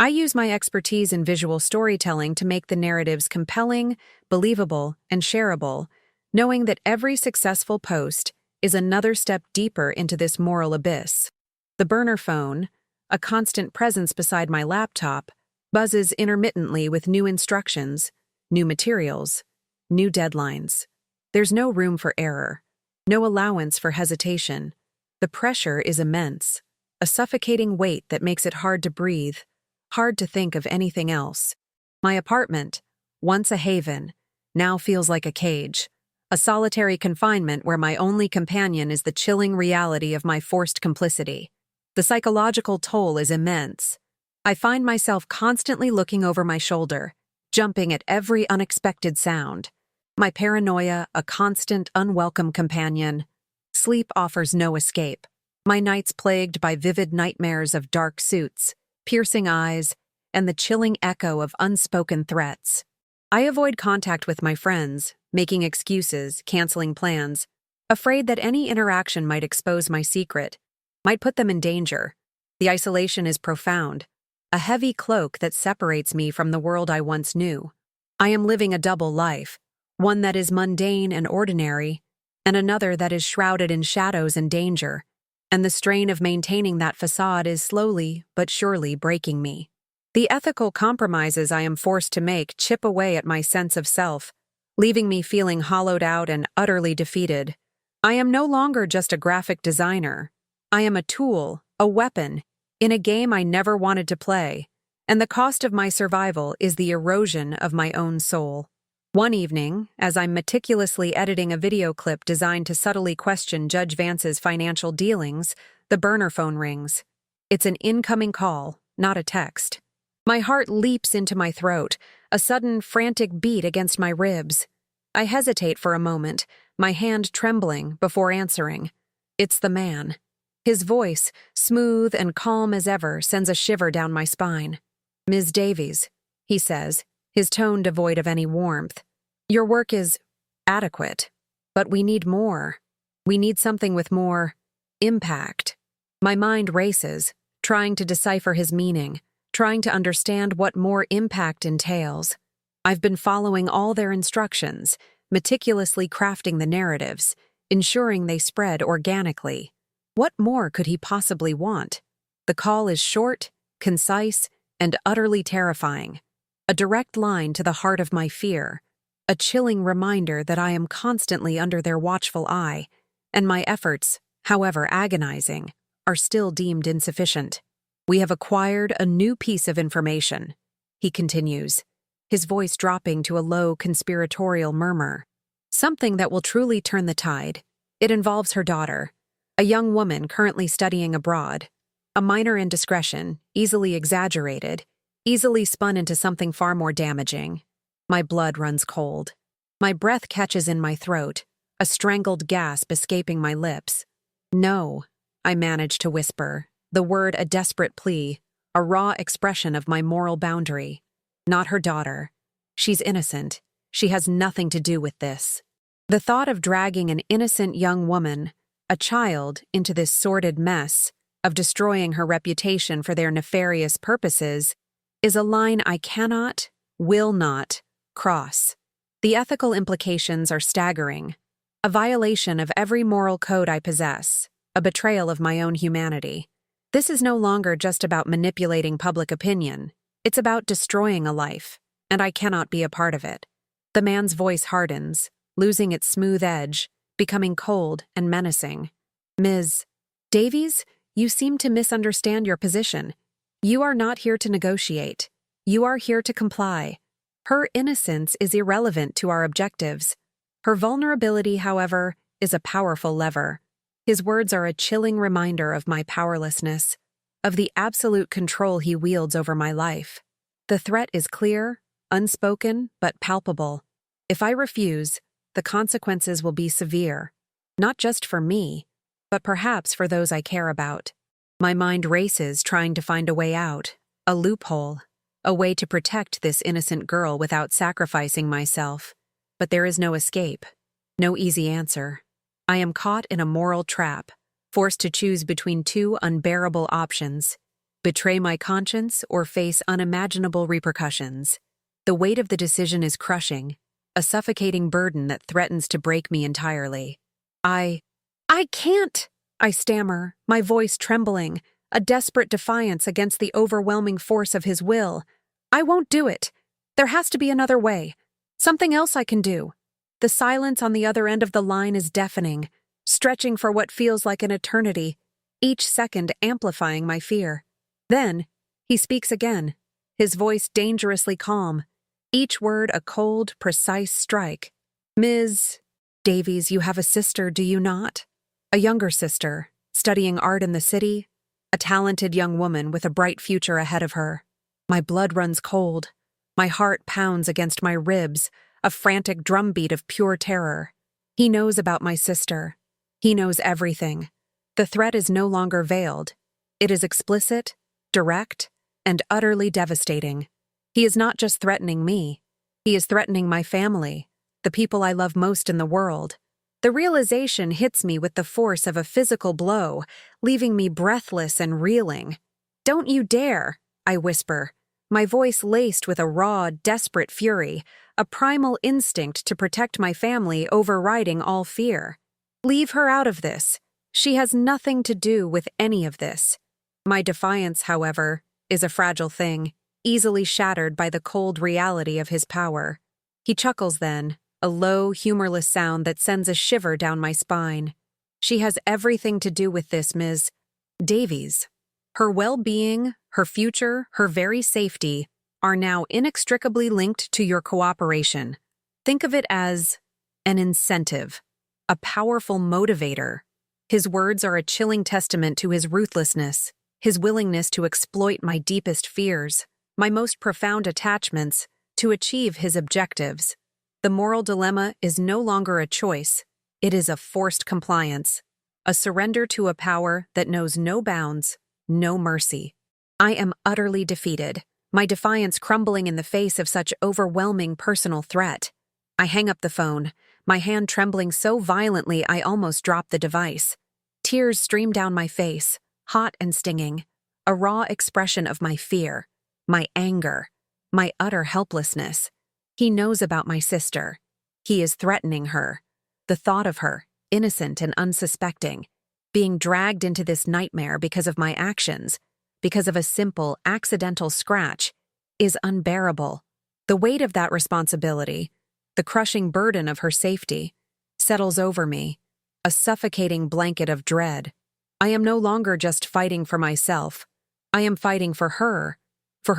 I use my expertise in visual storytelling to make the narratives compelling, believable, and shareable, knowing that every successful post is another step deeper into this moral abyss. The burner phone, a constant presence beside my laptop, buzzes intermittently with new instructions, new materials, new deadlines. There's no room for error, no allowance for hesitation. The pressure is immense, a suffocating weight that makes it hard to breathe, hard to think of anything else. My apartment, once a haven, now feels like a cage, a solitary confinement where my only companion is the chilling reality of my forced complicity. The psychological toll is immense. I find myself constantly looking over my shoulder, jumping at every unexpected sound. My paranoia, a constant, unwelcome companion. Sleep offers no escape. My nights plagued by vivid nightmares of dark suits, piercing eyes, and the chilling echo of unspoken threats. I avoid contact with my friends, making excuses, canceling plans, afraid that any interaction might expose my secret, might put them in danger. The isolation is profound, a heavy cloak that separates me from the world I once knew. I am living a double life, one that is mundane and ordinary, and another that is shrouded in shadows and danger, and the strain of maintaining that facade is slowly but surely breaking me. The ethical compromises I am forced to make chip away at my sense of self, leaving me feeling hollowed out and utterly defeated. I am no longer just a graphic designer. I am a tool, a weapon, in a game I never wanted to play, and the cost of my survival is the erosion of my own soul. One evening, as I'm meticulously editing a video clip designed to subtly question Judge Vance's financial dealings, the burner phone rings. It's an incoming call, not a text. My heart leaps into my throat, a sudden frantic beat against my ribs. I hesitate for a moment, my hand trembling, before answering. It's the man. His voice, smooth and calm as ever, sends a shiver down my spine. "Ms. Davies," he says, his tone devoid of any warmth. Your work is adequate, but we need more. We need something with more impact. My mind races, trying to decipher his meaning, trying to understand what more impact entails. I've been following all their instructions, meticulously crafting the narratives, ensuring they spread organically. What more could he possibly want? The call is short, concise, and utterly terrifying. A direct line to the heart of my fear. A chilling reminder that I am constantly under their watchful eye, and my efforts, however agonizing, are still deemed insufficient. We have acquired a new piece of information, he continues, his voice dropping to a low conspiratorial murmur. Something that will truly turn the tide. It involves her daughter, a young woman currently studying abroad. A minor indiscretion, easily exaggerated, easily spun into something far more damaging. My blood runs cold. My breath catches in my throat, a strangled gasp escaping my lips. No, I manage to whisper, the word a desperate plea, a raw expression of my moral boundary. Not her daughter. She's innocent. She has nothing to do with this. The thought of dragging an innocent young woman, a child, into this sordid mess, of destroying her reputation for their nefarious purposes, is a line I cannot, will not, cross. The ethical implications are staggering. A violation of every moral code I possess, a betrayal of my own humanity. This is no longer just about manipulating public opinion. It's about destroying a life, and I cannot be a part of it. The man's voice hardens, losing its smooth edge, becoming cold and menacing. Ms. Davies, you seem to misunderstand your position. You are not here to negotiate. You are here to comply. Her innocence is irrelevant to our objectives. Her vulnerability, however, is a powerful lever. His words are a chilling reminder of my powerlessness, of the absolute control he wields over my life. The threat is clear, unspoken, but palpable. If I refuse, the consequences will be severe, not just for me, but perhaps for those I care about. My mind races trying to find a way out, a loophole, a way to protect this innocent girl without sacrificing myself. But there is no escape, no easy answer. I am caught in a moral trap, forced to choose between two unbearable options: betray my conscience or face unimaginable repercussions. The weight of the decision is crushing, a suffocating burden that threatens to break me entirely. I can't, I stammer, my voice trembling, a desperate defiance against the overwhelming force of his will. I won't do it. There has to be another way. Something else I can do. The silence on the other end of the line is deafening, stretching for what feels like an eternity, each second amplifying my fear. Then, he speaks again, his voice dangerously calm, each word a cold, precise strike. Ms. Davies, you have a sister, do you not? A younger sister, studying art in the city, a talented young woman with a bright future ahead of her. My blood runs cold. My heart pounds against my ribs, a frantic drumbeat of pure terror. He knows about my sister. He knows everything. The threat is no longer veiled. It is explicit, direct, and utterly devastating. He is not just threatening me. He is threatening my family, the people I love most in the world. The realization hits me with the force of a physical blow, leaving me breathless and reeling. "Don't you dare," I whisper, my voice laced with a raw, desperate fury, a primal instinct to protect my family overriding all fear. "Leave her out of this. She has nothing to do with any of this." My defiance, however, is a fragile thing, easily shattered by the cold reality of his power. He chuckles then, a low, humorless sound that sends a shiver down my spine. "She has everything to do with this, Ms. Davies. Her well-being, her future, her very safety are now inextricably linked to your cooperation. Think of it as an incentive, a powerful motivator." His words are a chilling testament to his ruthlessness, his willingness to exploit my deepest fears, my most profound attachments, to achieve his objectives. The moral dilemma is no longer a choice. It is a forced compliance, a surrender to a power that knows no bounds, no mercy. I am utterly defeated, my defiance crumbling in the face of such overwhelming personal threat. I hang up the phone, my hand trembling so violently I almost drop the device. Tears stream down my face, hot and stinging, a raw expression of my fear, my anger, my utter helplessness. He knows about my sister. He is threatening her. The thought of her, innocent and unsuspecting, being dragged into this nightmare because of my actions, because of a simple, accidental scratch, is unbearable. The weight of that responsibility, the crushing burden of her safety, settles over me, a suffocating blanket of dread. I am no longer just fighting for myself. I am fighting for her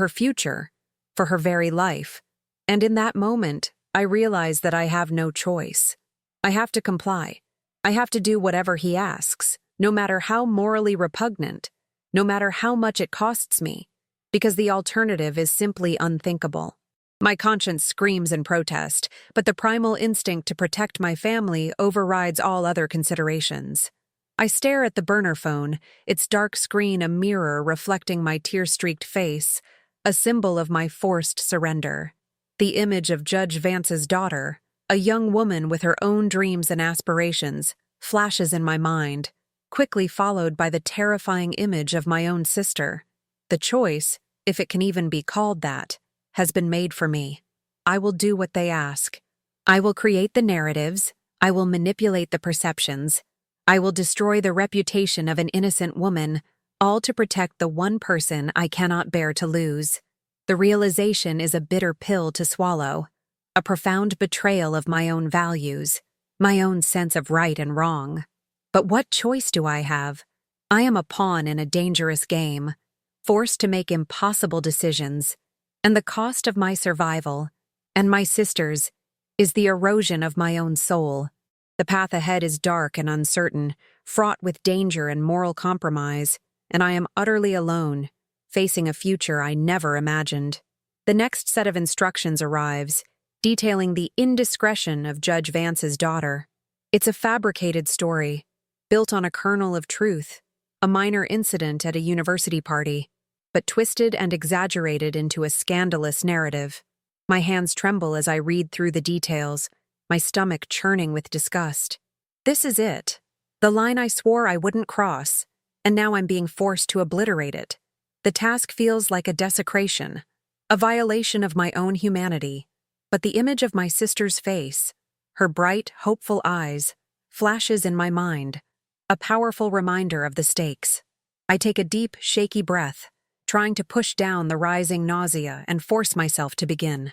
future, for her very life. And in that moment, I realize that I have no choice. I have to comply. I have to do whatever he asks, no matter how morally repugnant, no matter how much it costs me, because the alternative is simply unthinkable. My conscience screams in protest, but the primal instinct to protect my family overrides all other considerations. I stare at the burner phone, its dark screen a mirror reflecting my tear-streaked face, a symbol of my forced surrender. The image of Judge Vance's daughter, a young woman with her own dreams and aspirations, flashes in my mind, quickly followed by the terrifying image of my own sister. The choice, if it can even be called that, has been made for me. I will do what they ask. I will create the narratives. I will manipulate the perceptions. I will destroy the reputation of an innocent woman, all to protect the one person I cannot bear to lose. The realization is a bitter pill to swallow, a profound betrayal of my own values, my own sense of right and wrong. But what choice do I have? I am a pawn in a dangerous game, forced to make impossible decisions, and the cost of my survival, and my sister's, is the erosion of my own soul. The path ahead is dark and uncertain, fraught with danger and moral compromise, and I am utterly alone, facing a future I never imagined. The next set of instructions arrives, detailing the indiscretion of Judge Vance's daughter. It's a fabricated story, built on a kernel of truth, a minor incident at a university party, but twisted and exaggerated into a scandalous narrative. My hands tremble as I read through the details, my stomach churning with disgust. This is it. The line I swore I wouldn't cross, and now I'm being forced to obliterate it. The task feels like a desecration, a violation of my own humanity, but the image of my sister's face, her bright, hopeful eyes, flashes in my mind, a powerful reminder of the stakes. I take a deep, shaky breath, trying to push down the rising nausea and force myself to begin.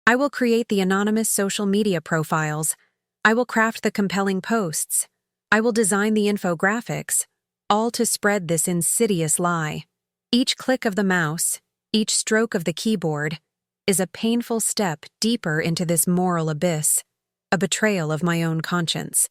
I will create the anonymous social media profiles. I will craft the compelling posts. I will design the infographics, all to spread this insidious lie. Each click of the mouse, each stroke of the keyboard, is a painful step deeper into this moral abyss, a betrayal of my own conscience.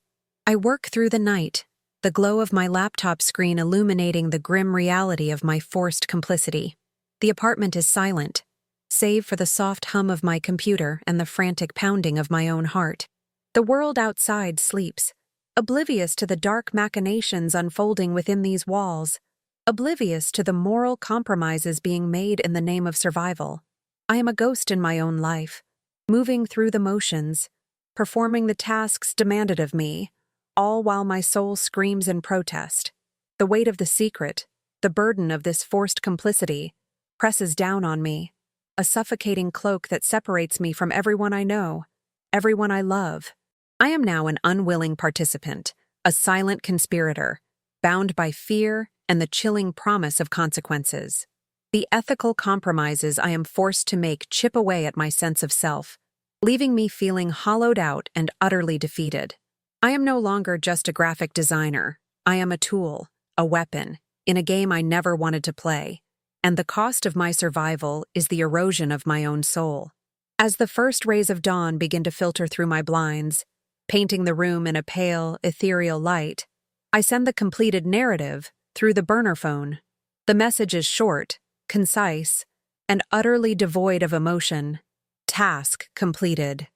I work through the night, the glow of my laptop screen illuminating the grim reality of my forced complicity. The apartment is silent, save for the soft hum of my computer and the frantic pounding of my own heart. The world outside sleeps, oblivious to the dark machinations unfolding within these walls, oblivious to the moral compromises being made in the name of survival. I am a ghost in my own life, moving through the motions, performing the tasks demanded of me, all while my soul screams in protest. The weight of the secret, the burden of this forced complicity, presses down on me, a suffocating cloak that separates me from everyone I know, everyone I love. I am now an unwilling participant, a silent conspirator, bound by fear and the chilling promise of consequences. The ethical compromises I am forced to make chip away at my sense of self, leaving me feeling hollowed out and utterly defeated. I am no longer just a graphic designer. I am a tool, a weapon, in a game I never wanted to play, and the cost of my survival is the erosion of my own soul. As the first rays of dawn begin to filter through my blinds, painting the room in a pale, ethereal light, I send the completed narrative through the burner phone. The message is short, concise, and utterly devoid of emotion. Task completed.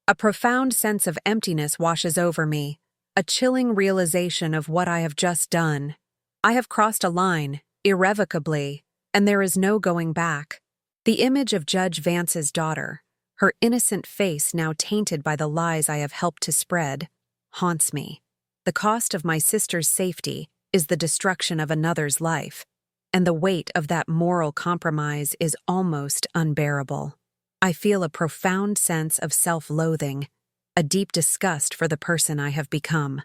A profound sense of emptiness washes over me, a chilling realization of what I have just done. I have crossed a line, irrevocably, and there is no going back. The image of Judge Vance's daughter, her innocent face now tainted by the lies I have helped to spread, haunts me. The cost of my sister's safety is the destruction of another's life, and the weight of that moral compromise is almost unbearable. I feel a profound sense of self-loathing, a deep disgust for the person I have become.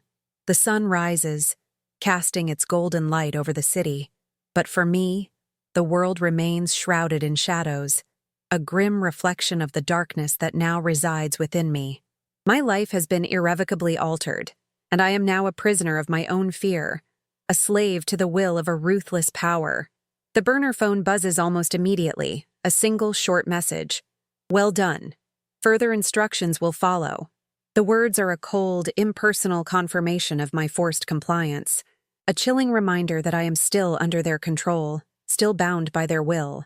The sun rises, casting its golden light over the city, but for me, the world remains shrouded in shadows, a grim reflection of the darkness that now resides within me. My life has been irrevocably altered, and I am now a prisoner of my own fear, a slave to the will of a ruthless power. The burner phone buzzes almost immediately, a single short message. Well done. Further instructions will follow. The words are a cold, impersonal confirmation of my forced compliance, a chilling reminder that I am still under their control, still bound by their will.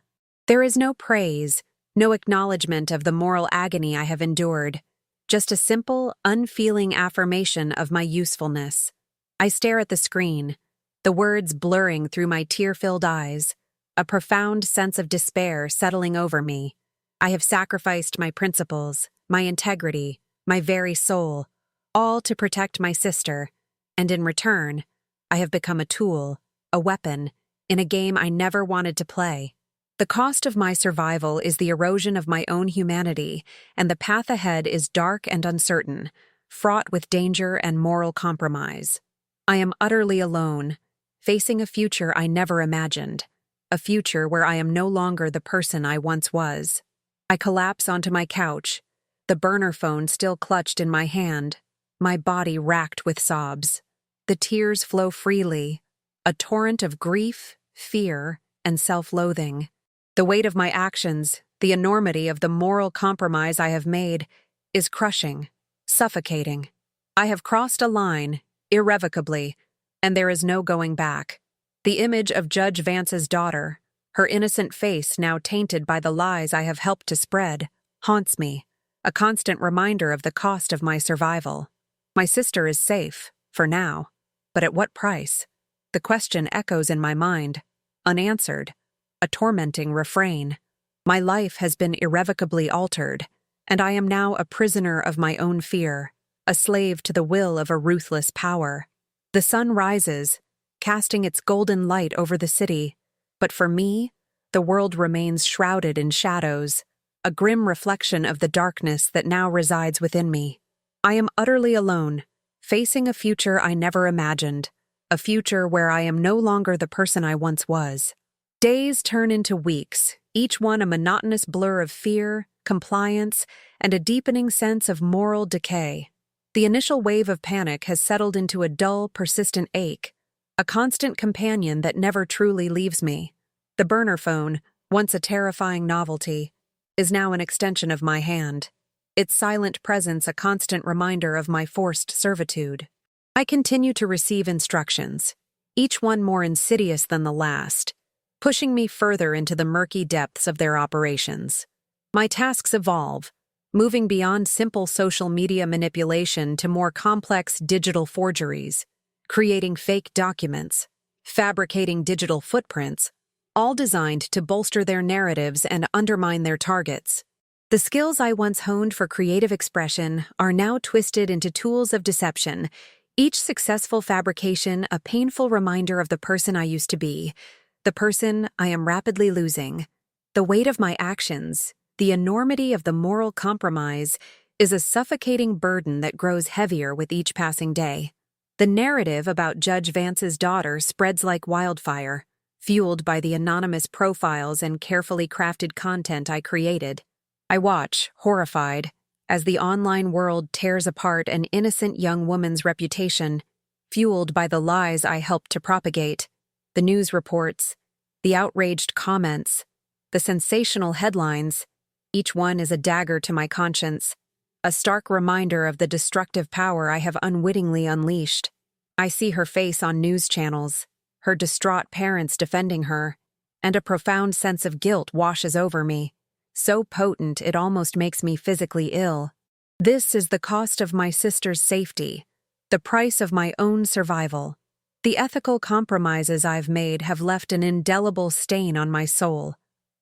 There is no praise, no acknowledgement of the moral agony I have endured, just a simple, unfeeling affirmation of my usefulness. I stare at the screen, the words blurring through my tear-filled eyes, a profound sense of despair settling over me. I have sacrificed my principles, my integrity, my very soul, all to protect my sister, and in return, I have become a tool, a weapon, in a game I never wanted to play. The cost of my survival is the erosion of my own humanity, and the path ahead is dark and uncertain, fraught with danger and moral compromise. I am utterly alone, facing a future I never imagined, a future where I am no longer the person I once was. I collapse onto my couch, the burner phone still clutched in my hand, my body racked with sobs. The tears flow freely, a torrent of grief, fear, and self-loathing. The weight of my actions, the enormity of the moral compromise I have made, is crushing, suffocating. I have crossed a line, irrevocably, and there is no going back. The image of Judge Vance's daughter, her innocent face now tainted by the lies I have helped to spread, haunts me, a constant reminder of the cost of my survival. My sister is safe, for now, but at what price? The question echoes in my mind, unanswered, a tormenting refrain. My life has been irrevocably altered, and I am now a prisoner of my own fear, a slave to the will of a ruthless power. The sun rises, casting its golden light over the city, but for me, the world remains shrouded in shadows, a grim reflection of the darkness that now resides within me. I am utterly alone, facing a future I never imagined, a future where I am no longer the person I once was. Days turn into weeks, each one a monotonous blur of fear, compliance, and a deepening sense of moral decay. The initial wave of panic has settled into a dull, persistent ache, a constant companion that never truly leaves me. The burner phone, once a terrifying novelty, is now an extension of my hand, its silent presence a constant reminder of my forced servitude. I continue to receive instructions, each one more insidious than the last, pushing me further into the murky depths of their operations. My tasks evolve, moving beyond simple social media manipulation to more complex digital forgeries, creating fake documents, fabricating digital footprints, all designed to bolster their narratives and undermine their targets. The skills I once honed for creative expression are now twisted into tools of deception, each successful fabrication a painful reminder of the person I used to be, the person I am rapidly losing. The weight of my actions, the enormity of the moral compromise, is a suffocating burden that grows heavier with each passing day. The narrative about Judge Vance's daughter spreads like wildfire, fueled by the anonymous profiles and carefully crafted content I created. I watch, horrified, as the online world tears apart an innocent young woman's reputation, fueled by the lies I helped to propagate, the news reports, the outraged comments, the sensational headlines. Each one is a dagger to my conscience, a stark reminder of the destructive power I have unwittingly unleashed. I see her face on news channels, her distraught parents defending her, and a profound sense of guilt washes over me, so potent it almost makes me physically ill. This is the cost of my sister's safety, the price of my own survival. The ethical compromises I've made have left an indelible stain on my soul,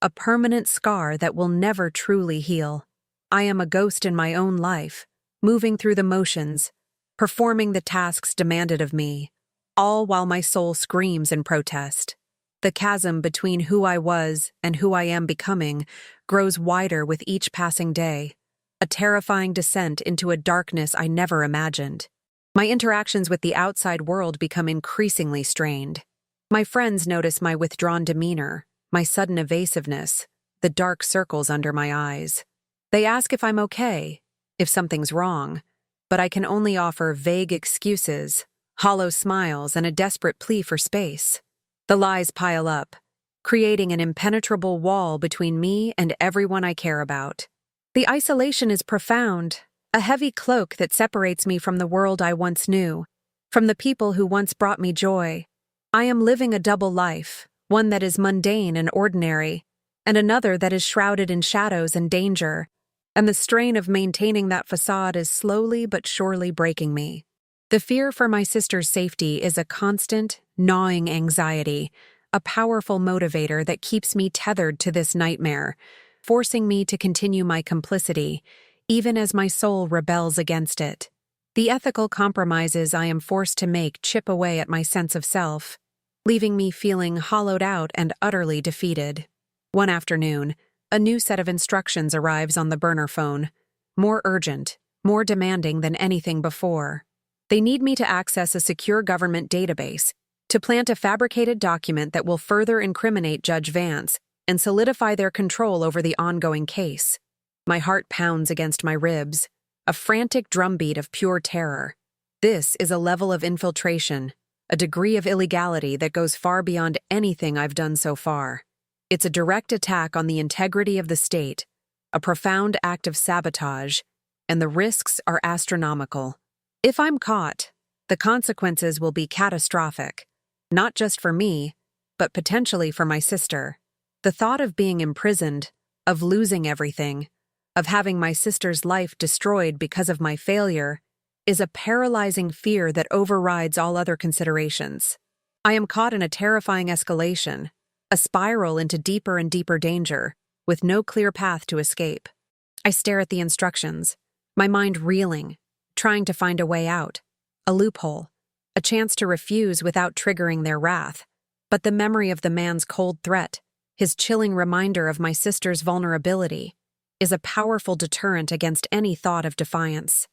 a permanent scar that will never truly heal. I am a ghost in my own life, moving through the motions, performing the tasks demanded of me, all while my soul screams in protest. The chasm between who I was and who I am becoming grows wider with each passing day, a terrifying descent into a darkness I never imagined. My interactions with the outside world become increasingly strained. My friends notice my withdrawn demeanor, my sudden evasiveness, the dark circles under my eyes. They ask if I'm okay, if something's wrong, but I can only offer vague excuses, hollow smiles, and a desperate plea for space. The lies pile up, creating an impenetrable wall between me and everyone I care about. The isolation is profound, a heavy cloak that separates me from the world I once knew, from the people who once brought me joy. I am living a double life, one that is mundane and ordinary, and another that is shrouded in shadows and danger, and the strain of maintaining that facade is slowly but surely breaking me. The fear for my sister's safety is a constant, gnawing anxiety, a powerful motivator that keeps me tethered to this nightmare, forcing me to continue my complicity, even as my soul rebels against it. The ethical compromises I am forced to make chip away at my sense of self, leaving me feeling hollowed out and utterly defeated. One afternoon, a new set of instructions arrives on the burner phone, more urgent, more demanding than anything before. They need me to access a secure government database, to plant a fabricated document that will further incriminate Judge Vance and solidify their control over the ongoing case. My heart pounds against my ribs, a frantic drumbeat of pure terror. This is a level of infiltration, a degree of illegality that goes far beyond anything I've done so far. It's a direct attack on the integrity of the state, a profound act of sabotage, and the risks are astronomical. If I'm caught, the consequences will be catastrophic, not just for me, but potentially for my sister. The thought of being imprisoned, of losing everything, of having my sister's life destroyed because of my failure, is a paralyzing fear that overrides all other considerations. I am caught in a terrifying escalation, a spiral into deeper and deeper danger, with no clear path to escape. I stare at the instructions, my mind reeling, trying to find a way out, a loophole, a chance to refuse without triggering their wrath. But the memory of the man's cold threat, his chilling reminder of my sister's vulnerability, is a powerful deterrent against any thought of defiance.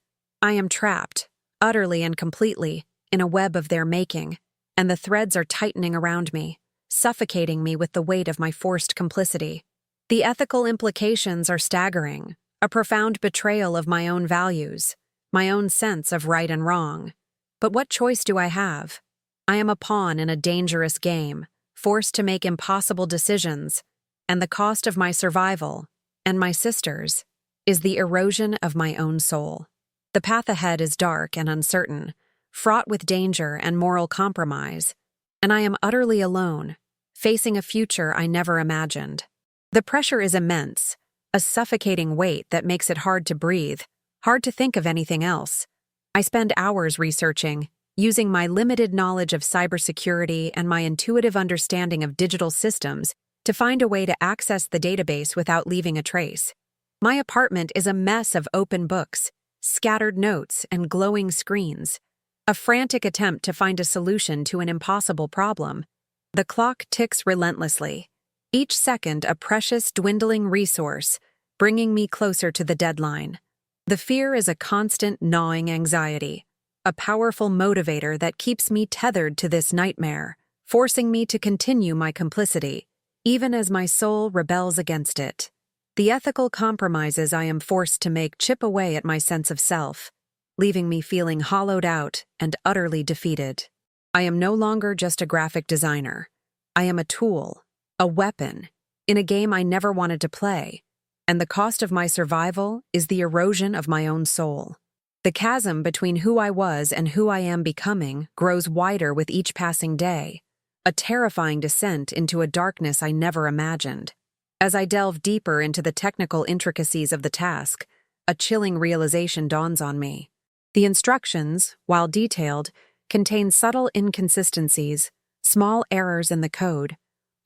I am trapped, utterly and completely, in a web of their making, and the threads are tightening around me, suffocating me with the weight of my forced complicity. The ethical implications are staggering, a profound betrayal of my own values, my own sense of right and wrong. But what choice do I have? I am a pawn in a dangerous game, forced to make impossible decisions, and the cost of my survival, and my sister's, is the erosion of my own soul. The path ahead is dark and uncertain, fraught with danger and moral compromise, and I am utterly alone, facing a future I never imagined. The pressure is immense, a suffocating weight that makes it hard to breathe, hard to think of anything else. I spend hours researching, using my limited knowledge of cybersecurity and my intuitive understanding of digital systems to find a way to access the database without leaving a trace. My apartment is a mess of open books, scattered notes, and glowing screens, a frantic attempt to find a solution to an impossible problem. The clock ticks relentlessly, each second a precious, dwindling resource, bringing me closer to the deadline. The fear is a constant, gnawing anxiety, a powerful motivator that keeps me tethered to this nightmare, forcing me to continue my complicity, even as my soul rebels against it. The ethical compromises I am forced to make chip away at my sense of self, leaving me feeling hollowed out and utterly defeated. I am no longer just a graphic designer. I am a tool, a weapon, in a game I never wanted to play, and the cost of my survival is the erosion of my own soul. The chasm between who I was and who I am becoming grows wider with each passing day, a terrifying descent into a darkness I never imagined. As I delve deeper into the technical intricacies of the task, a chilling realization dawns on me. The instructions, while detailed, contain subtle inconsistencies, small errors in the code,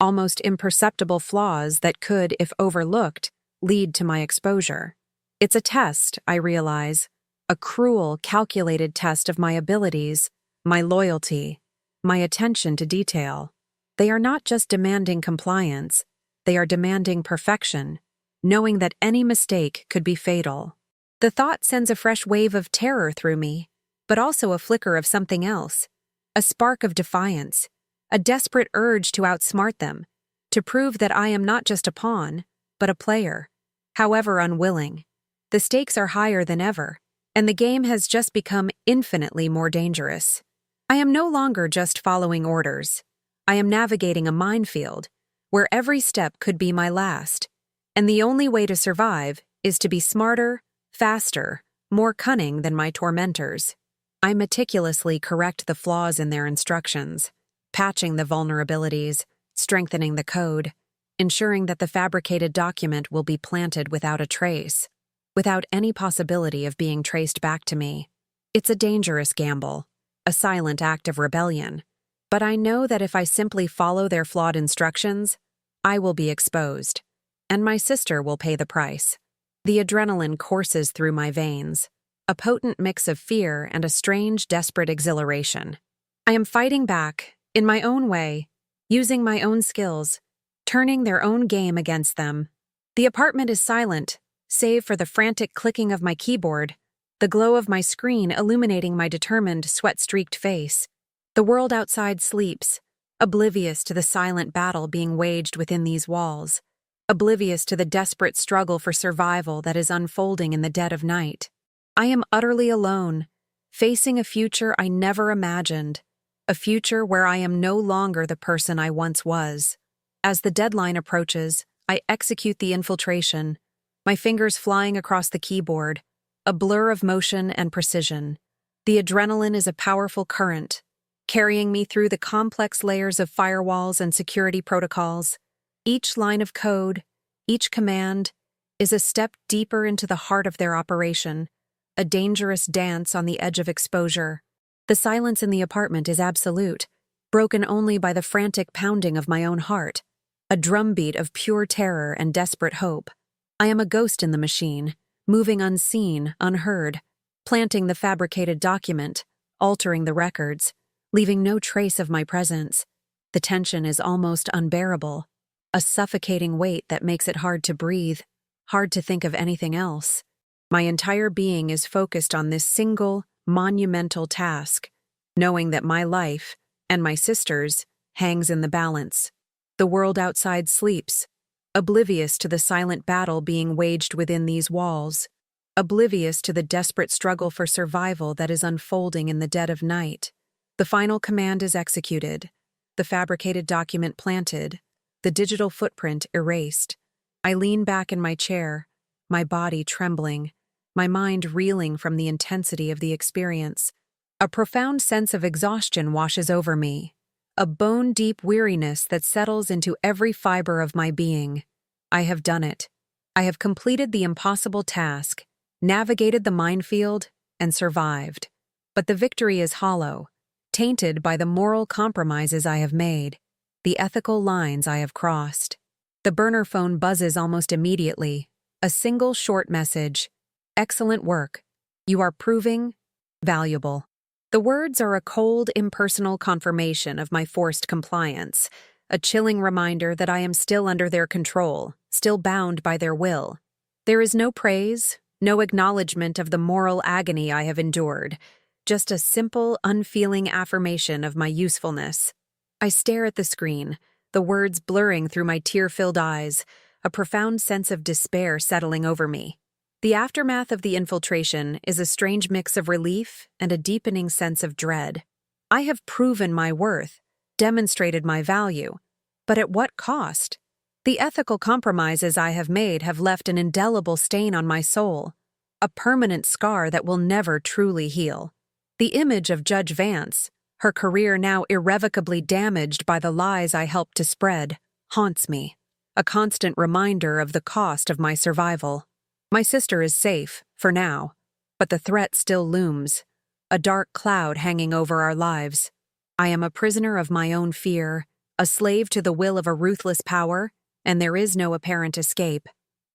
almost imperceptible flaws that could, if overlooked, lead to my exposure. It's a test, I realize, a cruel, calculated test of my abilities, my loyalty, my attention to detail. They are not just demanding compliance, they are demanding perfection, knowing that any mistake could be fatal. The thought sends a fresh wave of terror through me, but also a flicker of something else, a spark of defiance, a desperate urge to outsmart them, to prove that I am not just a pawn, but a player, however unwilling. The stakes are higher than ever, and the game has just become infinitely more dangerous. I am no longer just following orders. I am navigating a minefield, where every step could be my last, and the only way to survive is to be smarter, faster, more cunning than my tormentors. I meticulously correct the flaws in their instructions, patching the vulnerabilities, strengthening the code, ensuring that the fabricated document will be planted without a trace, without any possibility of being traced back to me. It's a dangerous gamble, a silent act of rebellion, but I know that if I simply follow their flawed instructions, I will be exposed, and my sister will pay the price. The adrenaline courses through my veins, a potent mix of fear and a strange, desperate exhilaration. I am fighting back, in my own way, using my own skills, turning their own game against them. The apartment is silent, save for the frantic clicking of my keyboard, the glow of my screen illuminating my determined, sweat-streaked face. The world outside sleeps, oblivious to the silent battle being waged within these walls, oblivious to the desperate struggle for survival that is unfolding in the dead of night. I am utterly alone, facing a future I never imagined, a future where I am no longer the person I once was. As the deadline approaches, I execute the infiltration, my fingers flying across the keyboard, a blur of motion and precision. The adrenaline is a powerful current, carrying me through the complex layers of firewalls and security protocols. Each line of code, each command, is a step deeper into the heart of their operation, a dangerous dance on the edge of exposure. The silence in the apartment is absolute, broken only by the frantic pounding of my own heart, a drumbeat of pure terror and desperate hope. I am a ghost in the machine, moving unseen, unheard, planting the fabricated document, altering the records, leaving no trace of my presence. The tension is almost unbearable, a suffocating weight that makes it hard to breathe, hard to think of anything else. My entire being is focused on this single, monumental task, knowing that my life, and my sister's, hangs in the balance. The world outside sleeps, oblivious to the silent battle being waged within these walls, oblivious to the desperate struggle for survival that is unfolding in the dead of night. The final command is executed, the fabricated document planted, the digital footprint erased. I lean back in my chair, my body trembling, my mind reeling from the intensity of the experience. A profound sense of exhaustion washes over me, a bone-deep weariness that settles into every fiber of my being. I have done it. I have completed the impossible task, navigated the minefield, and survived. But the victory is hollow, tainted by the moral compromises I have made, the ethical lines I have crossed. The burner phone buzzes almost immediately, a single short message. Excellent work. You are proving valuable. The words are a cold, impersonal confirmation of my forced compliance, a chilling reminder that I am still under their control, still bound by their will. There is no praise, no acknowledgement of the moral agony I have endured, just a simple, unfeeling affirmation of my usefulness. I stare at the screen, the words blurring through my tear-filled eyes, a profound sense of despair settling over me. The aftermath of the infiltration is a strange mix of relief and a deepening sense of dread. I have proven my worth, demonstrated my value, but at what cost? The ethical compromises I have made have left an indelible stain on my soul, a permanent scar that will never truly heal. The image of Judge Vance, her career now irrevocably damaged by the lies I helped to spread, haunts me, a constant reminder of the cost of my survival. My sister is safe, for now, but the threat still looms, a dark cloud hanging over our lives. I am a prisoner of my own fear, a slave to the will of a ruthless power, and there is no apparent escape.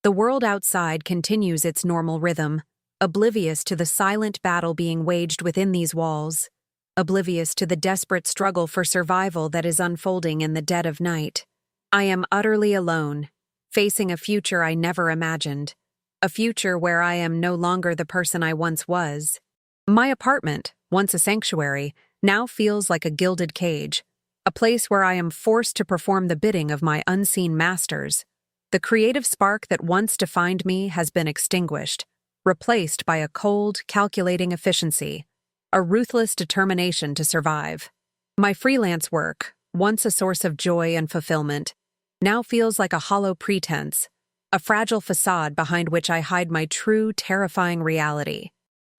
The world outside continues its normal rhythm, oblivious to the silent battle being waged within these walls, oblivious to the desperate struggle for survival that is unfolding in the dead of night. I am utterly alone, facing a future I never imagined, a future where I am no longer the person I once was. My apartment, once a sanctuary, now feels like a gilded cage, a place where I am forced to perform the bidding of my unseen masters. The creative spark that once defined me has been extinguished, replaced by a cold, calculating efficiency, a ruthless determination to survive. My freelance work, once a source of joy and fulfillment, now feels like a hollow pretense, a fragile facade behind which I hide my true, terrifying reality.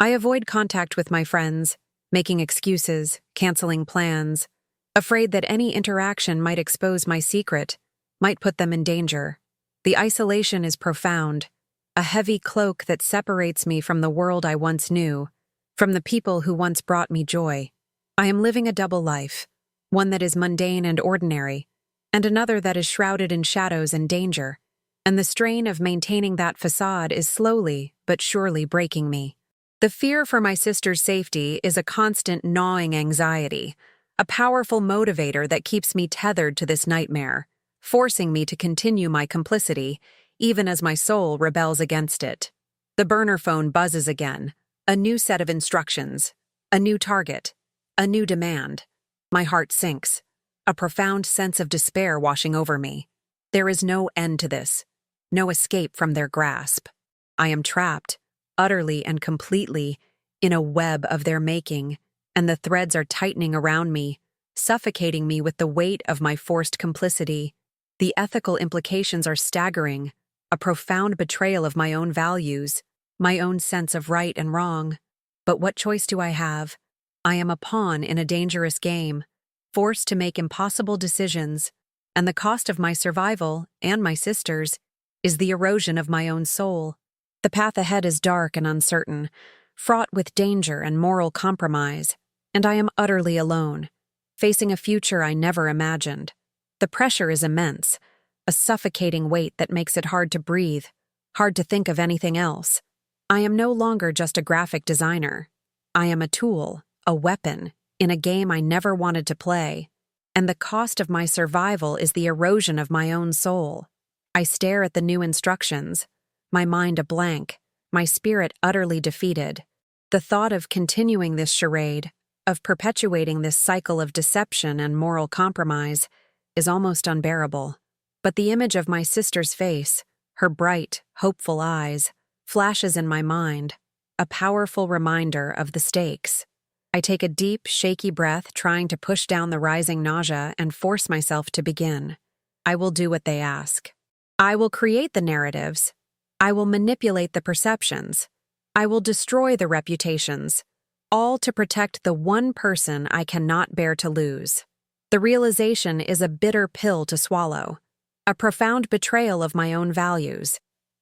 I avoid contact with my friends, making excuses, canceling plans, afraid that any interaction might expose my secret, might put them in danger. The isolation is profound, a heavy cloak that separates me from the world I once knew, from the people who once brought me joy. I am living a double life, one that is mundane and ordinary, and another that is shrouded in shadows and danger, and the strain of maintaining that facade is slowly but surely breaking me. The fear for my sister's safety is a constant gnawing anxiety, a powerful motivator that keeps me tethered to this nightmare, forcing me to continue my complicity, even as my soul rebels against it. The burner phone buzzes again, a new set of instructions, a new target, a new demand. My heart sinks, a profound sense of despair washing over me. There is no end to this, no escape from their grasp. I am trapped, utterly and completely, in a web of their making, and the threads are tightening around me, suffocating me with the weight of my forced complicity. The ethical implications are staggering, a profound betrayal of my own values, my own sense of right and wrong. But what choice do I have? I am a pawn in a dangerous game, forced to make impossible decisions, and the cost of my survival, and my sister's, is the erosion of my own soul. The path ahead is dark and uncertain, fraught with danger and moral compromise, and I am utterly alone, facing a future I never imagined. The pressure is immense, a suffocating weight that makes it hard to breathe, hard to think of anything else. I am no longer just a graphic designer. I am a tool, a weapon, in a game I never wanted to play, and the cost of my survival is the erosion of my own soul. I stare at the new instructions, my mind a blank, my spirit utterly defeated. The thought of continuing this charade, of perpetuating this cycle of deception and moral compromise, is almost unbearable. But the image of my sister's face, her bright, hopeful eyes, flashes in my mind, a powerful reminder of the stakes. I take a deep, shaky breath, trying to push down the rising nausea and force myself to begin. I will do what they ask. I will create the narratives. I will manipulate the perceptions. I will destroy the reputations, all to protect the one person I cannot bear to lose. The realization is a bitter pill to swallow, a profound betrayal of my own values,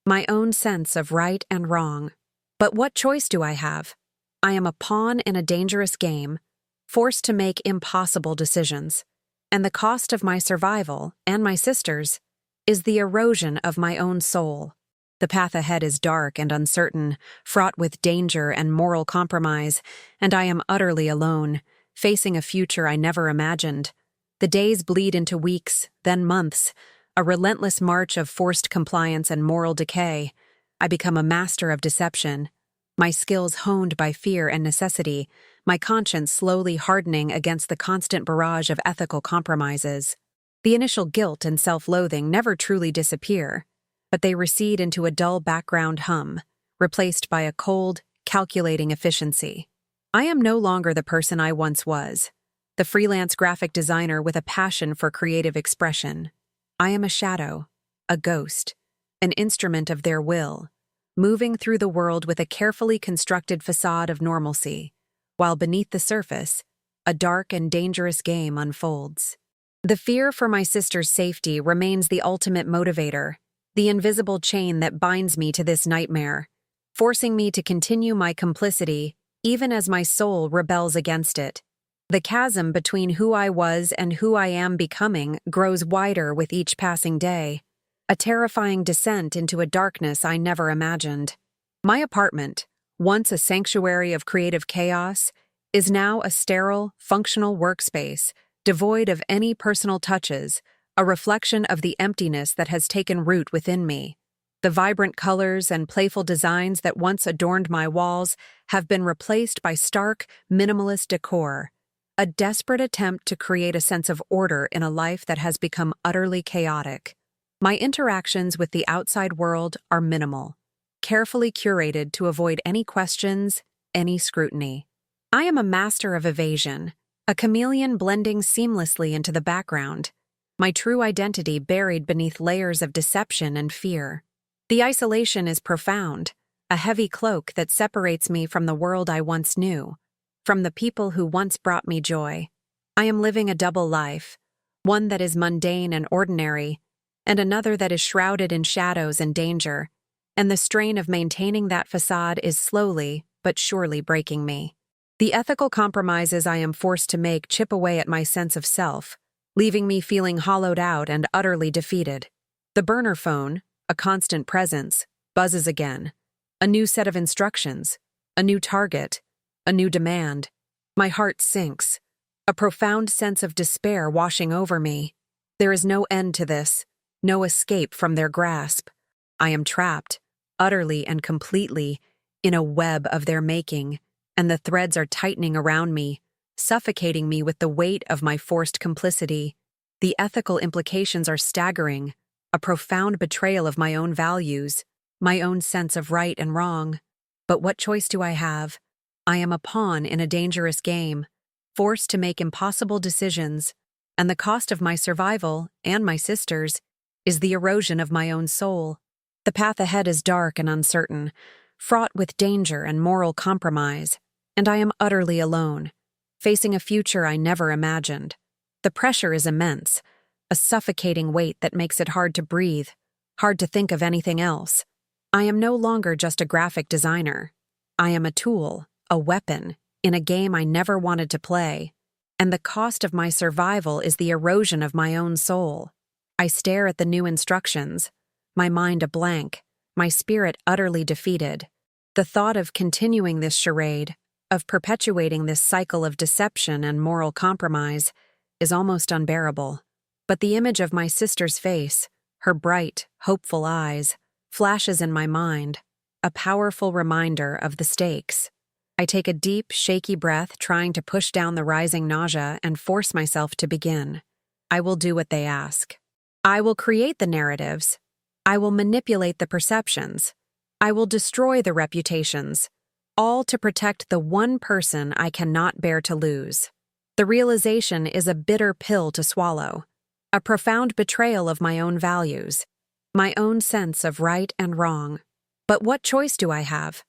my own sense of right and wrong. But what choice do I have? I am a pawn in a dangerous game, forced to make impossible decisions, and the cost of my survival, and my sister's, is the erosion of my own soul. The path ahead is dark and uncertain, fraught with danger and moral compromise, and I am utterly alone, facing a future I never imagined. The days bleed into weeks, then months, a relentless march of forced compliance and moral decay. I become a master of deception, my skills honed by fear and necessity, my conscience slowly hardening against the constant barrage of ethical compromises. The initial guilt and self-loathing never truly disappear, but they recede into a dull background hum, replaced by a cold, calculating efficiency. I am no longer the person I once was, the freelance graphic designer with a passion for creative expression. I am a shadow, a ghost, an instrument of their will, moving through the world with a carefully constructed facade of normalcy, while beneath the surface, a dark and dangerous game unfolds. The fear for my sister's safety remains the ultimate motivator, the invisible chain that binds me to this nightmare, forcing me to continue my complicity even as my soul rebels against it. The chasm between who I was and who I am becoming grows wider with each passing day, a terrifying descent into a darkness I never imagined. My apartment, once a sanctuary of creative chaos, is now a sterile, functional workspace, devoid of any personal touches, a reflection of the emptiness that has taken root within me. The vibrant colors and playful designs that once adorned my walls have been replaced by stark, minimalist decor, a desperate attempt to create a sense of order in a life that has become utterly chaotic. My interactions with the outside world are minimal, carefully curated to avoid any questions, any scrutiny. I am a master of evasion, a chameleon blending seamlessly into the background, my true identity buried beneath layers of deception and fear. The isolation is profound, a heavy cloak that separates me from the world I once knew, from the people who once brought me joy. I am living a double life, one that is mundane and ordinary, and another that is shrouded in shadows and danger, and the strain of maintaining that facade is slowly but surely breaking me. The ethical compromises I am forced to make chip away at my sense of self, leaving me feeling hollowed out and utterly defeated. The burner phone, a constant presence, buzzes again. A new set of instructions, a new target, a new demand. My heart sinks, a profound sense of despair washing over me. There is no end to this, no escape from their grasp. I am trapped, utterly and completely, in a web of their making, and the threads are tightening around me, suffocating me with the weight of my forced complicity. The ethical implications are staggering, a profound betrayal of my own values, my own sense of right and wrong. But what choice do I have? I am a pawn in a dangerous game, forced to make impossible decisions, and the cost of my survival, and my sister's, is the erosion of my own soul. The path ahead is dark and uncertain, fraught with danger and moral compromise, and I am utterly alone, facing a future I never imagined. The pressure is immense, a suffocating weight that makes it hard to breathe, hard to think of anything else. I am no longer just a graphic designer. I am a tool, a weapon, in a game I never wanted to play, and the cost of my survival is the erosion of my own soul. I stare at the new instructions, my mind a blank, my spirit utterly defeated. The thought of continuing this charade, of perpetuating this cycle of deception and moral compromise, is almost unbearable. But the image of my sister's face, her bright, hopeful eyes, flashes in my mind, a powerful reminder of the stakes. I take a deep, shaky breath, trying to push down the rising nausea and force myself to begin. I will do what they ask. I will create the narratives. I will manipulate the perceptions. I will destroy the reputations, all to protect the one person I cannot bear to lose. The realization is a bitter pill to swallow, a profound betrayal of my own values, my own sense of right and wrong. But what choice do I have?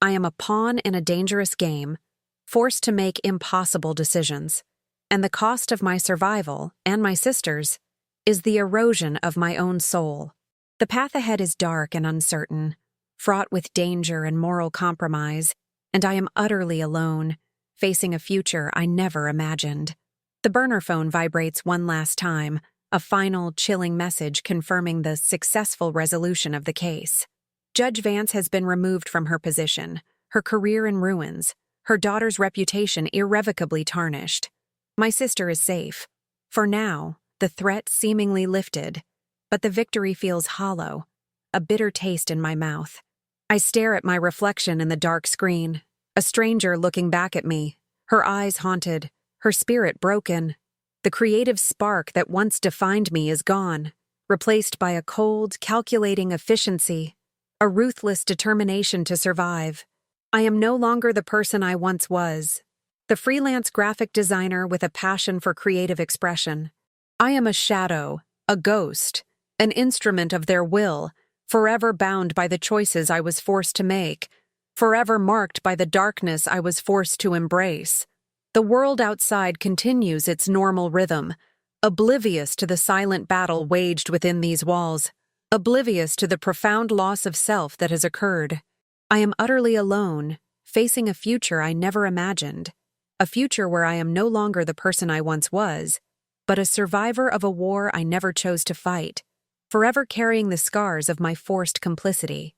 I am a pawn in a dangerous game, forced to make impossible decisions, and the cost of my survival, and my sister's, is the erosion of my own soul. The path ahead is dark and uncertain, fraught with danger and moral compromise, and I am utterly alone, facing a future I never imagined. The burner phone vibrates one last time, a final, chilling message confirming the successful resolution of the case. Judge Vance has been removed from her position, her career in ruins, her daughter's reputation irrevocably tarnished. My sister is safe. For now, the threat seemingly lifted, but the victory feels hollow, a bitter taste in my mouth. I stare at my reflection in the dark screen, a stranger looking back at me, her eyes haunted, her spirit broken. The creative spark that once defined me is gone, replaced by a cold, calculating efficiency, a ruthless determination to survive. I am no longer the person I once was, the freelance graphic designer with a passion for creative expression. I am a shadow, a ghost, an instrument of their will, forever bound by the choices I was forced to make, forever marked by the darkness I was forced to embrace. The world outside continues its normal rhythm, oblivious to the silent battle waged within these walls, oblivious to the profound loss of self that has occurred. I am utterly alone, facing a future I never imagined, a future where I am no longer the person I once was, but a survivor of a war I never chose to fight, forever carrying the scars of my forced complicity.